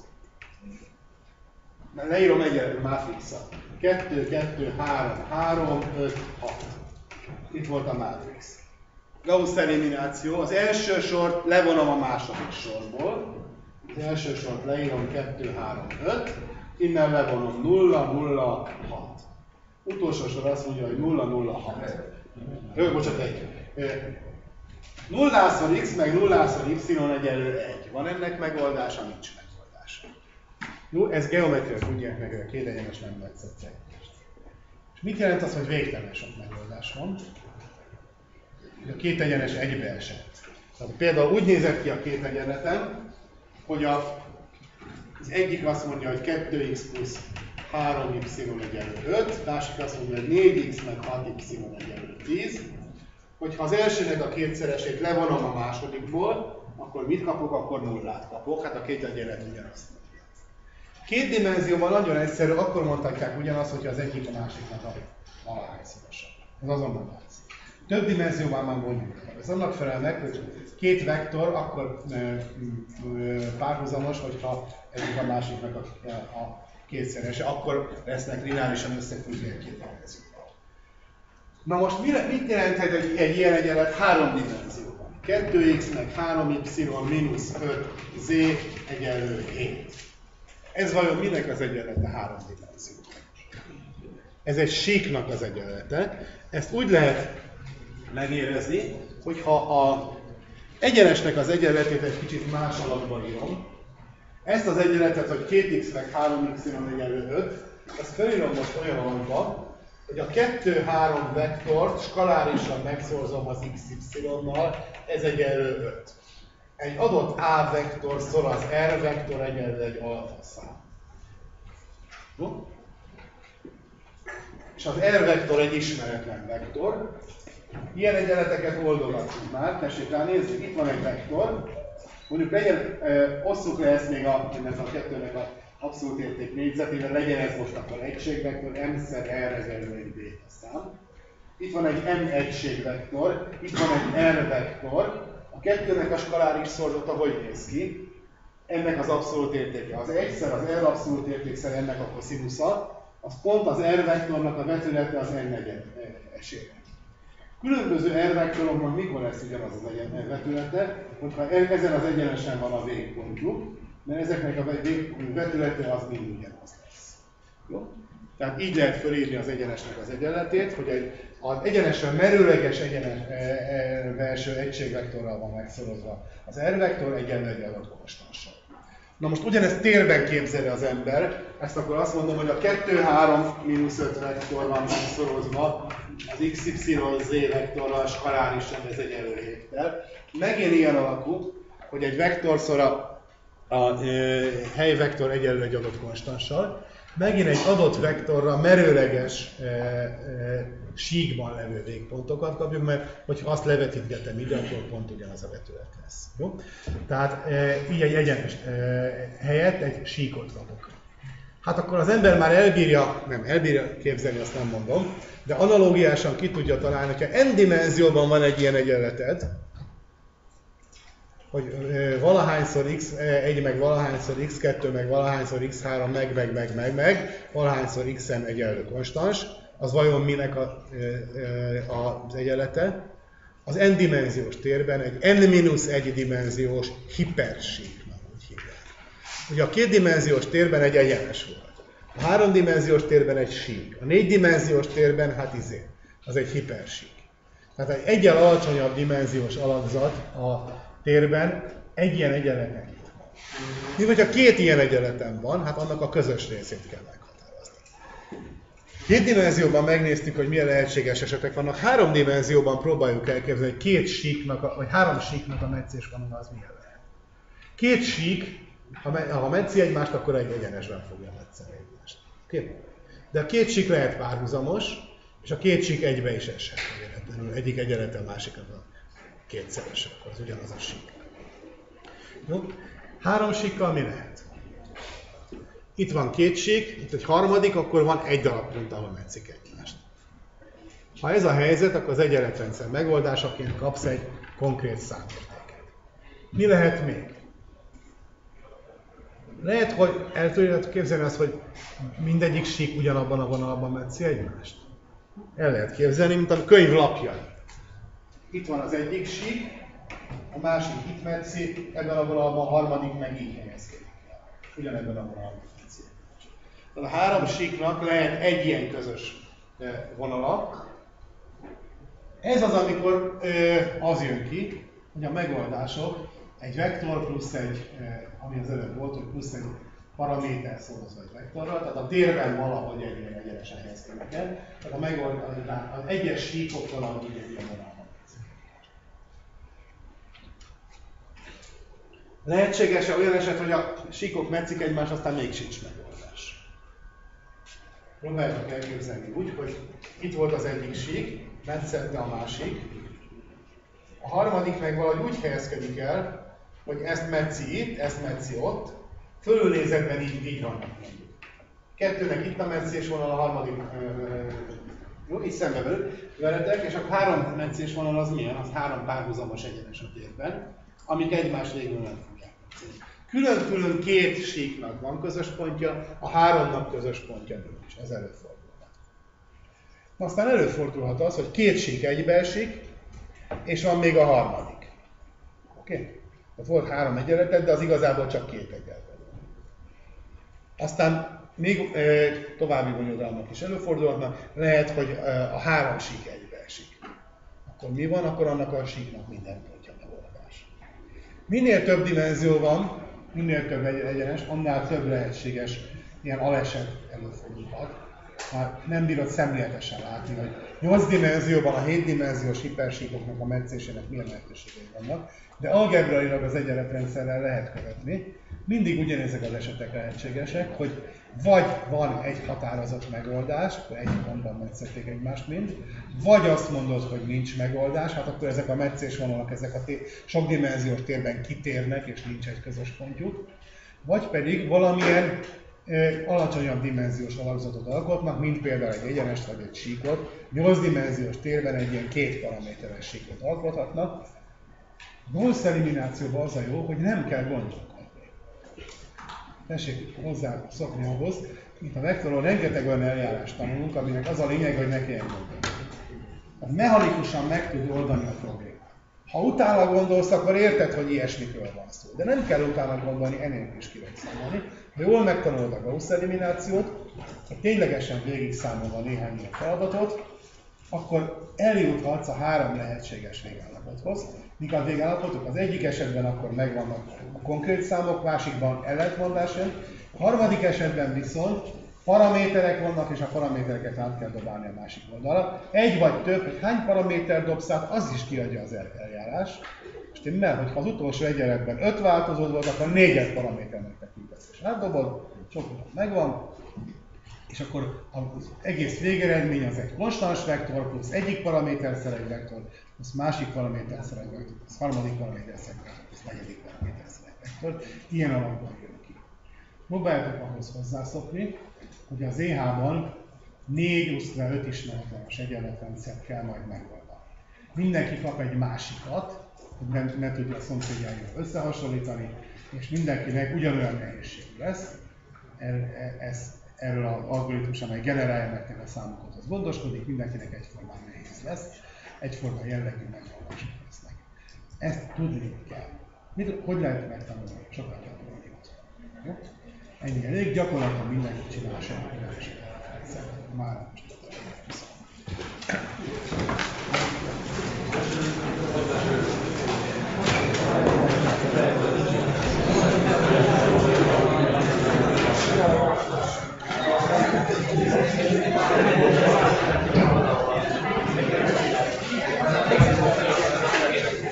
[SPEAKER 1] Leírom egyenlő mátrixat. 2, 2, 3, 3, 5, 6. Itt volt a mátrix. Gauss elimináció. Az első sort levonom a második sorból. Az első sort leírom 2, 3, 5. Innen levonom 0, 0, 6. Utolsó sor azt mondja, hogy 0, 0, 6. Bocsánat, 1. 0-szor x meg 0-szor y egyenlő 1. Van ennek megoldása? Nincs megoldása. Jó, ez geometria, tudják meg, hogy a két egyenes nem tetszett egymást. És mit jelent az, hogy végtelen sok megoldás van? A két egyenes egybeesett. Tehát például úgy nézett ki a két egyenletem, hogy az egyik azt mondja, hogy 2x plusz 3y egyenlő 5, másik azt mondja, hogy 4x meg 6y egyenlő 10. Hogyha az elsőnek a kétszeresét levonom a másodikból, akkor mit kapok? Akkor nullát kapok. Hát a két egyenlet ugyanazt. Két dimenzióban nagyon egyszerű, akkor mondhatják ugyanazt, hogyha az egyik a másiknak a valahányszorosa. Ez azonnal látszik. Több dimenzióban már mondjuk. Ez annak felel meg, hogy két vektor akkor párhuzamos, hogyha egyik a másiknak a kétszerese, akkor lesznek lineárisan összefüggően két dimenzióban. Na most mit jelenthet egy ilyen egyenlet három dimenzióban? 2x meg 3y mínusz 5z egyenlő 7. Ez vajon minek az egyenlete három dimenzióban? Ez egy síknak az egyenlete. Ezt úgy lehet megérezni, hogyha az egyenesnek az egyenletét egy kicsit más alakban írom, ezt az egyenletet, hogy 2x meg 3y egyenlő 5, azt felírom most olyan alakba, hogy a 2-3 vektort skalárisan megszorzom az xy-nal, ez egyenlő 5. Egy adott A vektor szor az R vektor egyenlő egy alfa szám. És az R vektor egy ismeretlen vektor. Ilyen egyenleteket oldogatjuk már, tessék ránézni, itt van egy vektor. Mondjuk legyen, osszuk le ezt még ennek a kettőnek a abszolút érték négyzetével, legyen ez most akkor egységvektor, m-szer R egyenlő egy béta szám. Itt van egy m egységvektor, itt van egy R vektor. A kettőnek a skaláris szorzata hogy néz ki? Ennek az abszolút értéke. Az egyszer az R abszolút értékszer ennek a koszínusza, az pont az R vektornak a vetülete az n negyed esélyre. Különböző R vektoroknak mikor lesz ugyanaz az vetülete, hogyha ezen az egyenesen van a végpontjuk, mert ezeknek a vetülete az mind ugyanaz lesz. Jó? Tehát így lehet fölírni az egyenesnek az egyenletét, hogy az egyenesen merőleges belső egységvektorral van megszorozva az R vektor egyenlő egy adott konstanssal. Na most ugyanezt térben képzeli az ember, ezt akkor azt mondom, hogy a 2-3-5 vektor van megszorozva az xy-z vektorral skalárisan, ez egyenlő 7-tel. Megint ilyen alakú, hogy egy vektorszor a helyvektor egyenlő egy adott konstanssal, megint egy adott vektorra merőleges síkban levő végpontokat kapjuk, mert hogyha azt levetítgetem ide, akkor pont ugyanaz a vetület lesz. Jó? Tehát így egy egyenes helyett egy síkot kapok. Hát akkor az ember már elbírja képzelni, azt nem mondom, de analógiásan ki tudja találni, hogyha n dimenzióban van egy ilyen egyenleted, hogy valahányszor x1 meg valahányszor x2 meg valahányszor x3 meg valahányszor xn egyenlő konstans, az vajon minek az egyenlete? Az n dimenziós térben egy n-1 dimenziós hipersíknak úgy hívják. Ugye a kétdimenziós térben egy egyenes volt. A háromdimenziós térben egy sík. A négydimenziós térben hát az egy hipersík. Tehát egy egyen alacsonyabb dimenziós alakzat a térben egy ilyen egyenletnek itt van. Mi, hogyha két ilyen egyenletem van, hát annak a közös részét kell meghatározni. Két dimenzióban megnéztük, hogy milyen lehetséges esetek vannak. Három dimenzióban próbáljuk elképzelni, hogy két síknak, vagy három síknak a metszés vonala az milyen lehet. Két sík, ha metszi egymást, akkor egy egyenesben fogja metszeni egymást. Okay? De a két sík lehet párhuzamos, és a két sík egybe is eshet. Egyik egyenlete a másiknak a kétszeres, akkor az ugyanaz a sík. Jó? Három síkkal mi lehet? Itt van két sík, itt egy harmadik, akkor van egy darab pont, ahol metszik egymást. Ha ez a helyzet, akkor az egyenletrendszer megoldásaként kapsz egy konkrét számértéket. Mi lehet még? Lehet, hogy el tudjátok képzelni azt, hogy mindegyik sík ugyanabban a vonalban metszi egymást. El lehet képzelni, mint a könyv lapjai. Itt van az egyik sík, a másik itt metszi, ebben a vonalban a harmadik meg így helyezkedik el. Ugyanebben a vonalban metszi. A három síknak lehet egy ilyen közös vonala. Ez az, amikor az jön ki, hogy a megoldások egy vektor plusz egy, ami az előbb volt, hogy plusz egy paraméter szorozva egy vektorral, tehát a térben valahogy egy ilyen egyenesen helyezkedik el, tehát a megoldás, az egyes síkok valahogy egy ilyen vonalban. Lehetséges-e olyan eset, hogy a síkok metszik egymást, aztán még sincs megoldás? Próbáljátok elképzelni úgy, hogy itt volt az egyik sík, metszette a másik, a harmadik meg valahogy úgy helyezkedik el, hogy ezt metszi itt, ezt metszi ott, fölülnézetben így vannak mondjuk. Kettőnek itt a metszés vonal, a harmadik így szembe veletek, és a három metszés vonal az milyen? Az három párhuzamos egyenes a térben, amik egymás végül nem fogják metszeni. Külön-külön két síknak van közös pontja, a háromnak közös pontja nincs. Ez előfordulhat. Aztán előfordulhat az, hogy két sík egybeesik, és van még a harmadik. Oké? Okay? Volt három egyenleted, de az igazából csak két egyenlet. Aztán még további bonyodalmak is előfordulhatnak, lehet, hogy a három sík egybeesik. Akkor mi van? Akkor annak a síknak minden pontja megoldás. Minél több dimenzió van, minél több egyenes, annál több lehetséges ilyen aleset előfordulhat. Már nem bírod szemléletesen látni, hogy 8 dimenzióban a 7 dimenziós hipersíkoknak a metszésének milyen lehetőségei vannak, de algebrailag az egyenletrendszerrel lehet követni. Mindig ugyanezek az esetek lehetségesek, hogy vagy van egy határozott megoldás, akkor egy pontban metszették egymást mind, vagy azt mondod, hogy nincs megoldás, hát akkor ezek a metszésvonalak, ezek a sokdimenziós térben kitérnek, és nincs egy közös pontjuk, vagy pedig valamilyen alacsonyabb dimenziós alakzatot alkotnak, mint például egy egyenest vagy egy síkot, 8 dimenziós térben egy ilyen 2 paraméteres síkot alkothatnak. Gauss eliminációban az a jó, hogy nem kell gondolkodni. Tessék hozzá szokni ahhoz, mint a vektoron rengeteg olyan eljárást tanulunk, aminek az a lényeg, hogy ne kelljen gondolni. Mechanikusan meg tud oldani a problémát. Ha utána gondolsz, akkor érted, hogy ilyesmikről van szó. De nem kell utána gondolni, ennél is ki lehet számolni. Ha jól megtanulod a Gauss eliminációt, ha ténylegesen végig számolva néhány ilyen feladatot, akkor eljuthatsz a 3 lehetséges végállapothoz. Mik a végállapotok? Az egyik esetben akkor megvannak a konkrét számok, másikban ellentmondás jön. A harmadik esetben viszont paraméterek vannak, és a paramétereket át kell dobálni a másik oldalra. Egy vagy több, hogy hány paraméter dobsz át, az is kiadja az eljárás. Stimmel, hogyha az utolsó egyenletben 5 változód volt, akkor 4 paraméternek tekintesz, és átdobod, sok megvan, és akkor az egész végeredmény az egy konstans vektor, plusz egyik paraméterszer egy vektor, plusz másik paraméterszer egy vektor, plusz harmadik paraméterszer egy vektor, plusz negyedik paraméterszer egy vektor. Ilyen alapban jön ki. Próbáljátok ahhoz hozzászokni, hogy az EH-ban 4-5 ismeretlenes egyenletrendszert kell majd megoldani. Mindenki kap egy másikat, hogy ne tudja a szomszédjával összehasonlítani, és mindenkinek ugyanolyan nehézség lesz. Erről az algoritmus, amely generálja nektek a számokat, az gondoskodik, mindenkinek egyformán nehéz lesz, egyformán jellegű megoldások lesznek. Ezt tudni kell. Hogy lehet megtanulni? Sokat kell tanulni. Ennyi elég, gyakorlatilag mindenki csinál semmit. Már most.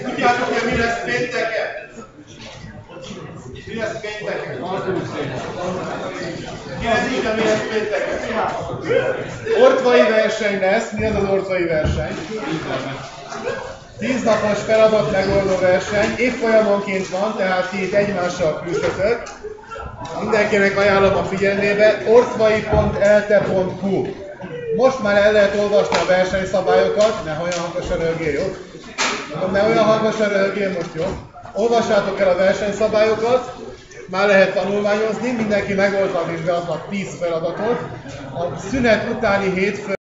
[SPEAKER 1] Tudjátok, hogy mi lesz pénteken? Mi lesz pénteken? Kérdezik, mi lesz pénteken? Ortvai verseny lesz. Mi az az ortvai verseny? 10 napos feladat megoldó verseny. Évfolyamonként van, tehát ti itt egymással küzdötök. Mindenkinek ajánlom a figyelmébe. ortvai.elte.hu. Most már el lehet olvasni a versenyszabályokat, ne olyan hangosan röhögjél, jó? Ne olyan hangosan röhögjél, most jó? Olvassátok el a versenyszabályokat, már lehet tanulmányozni, mindenki megoldva a vizsgálatnak 10 feladatot. A szünet utáni hétfőn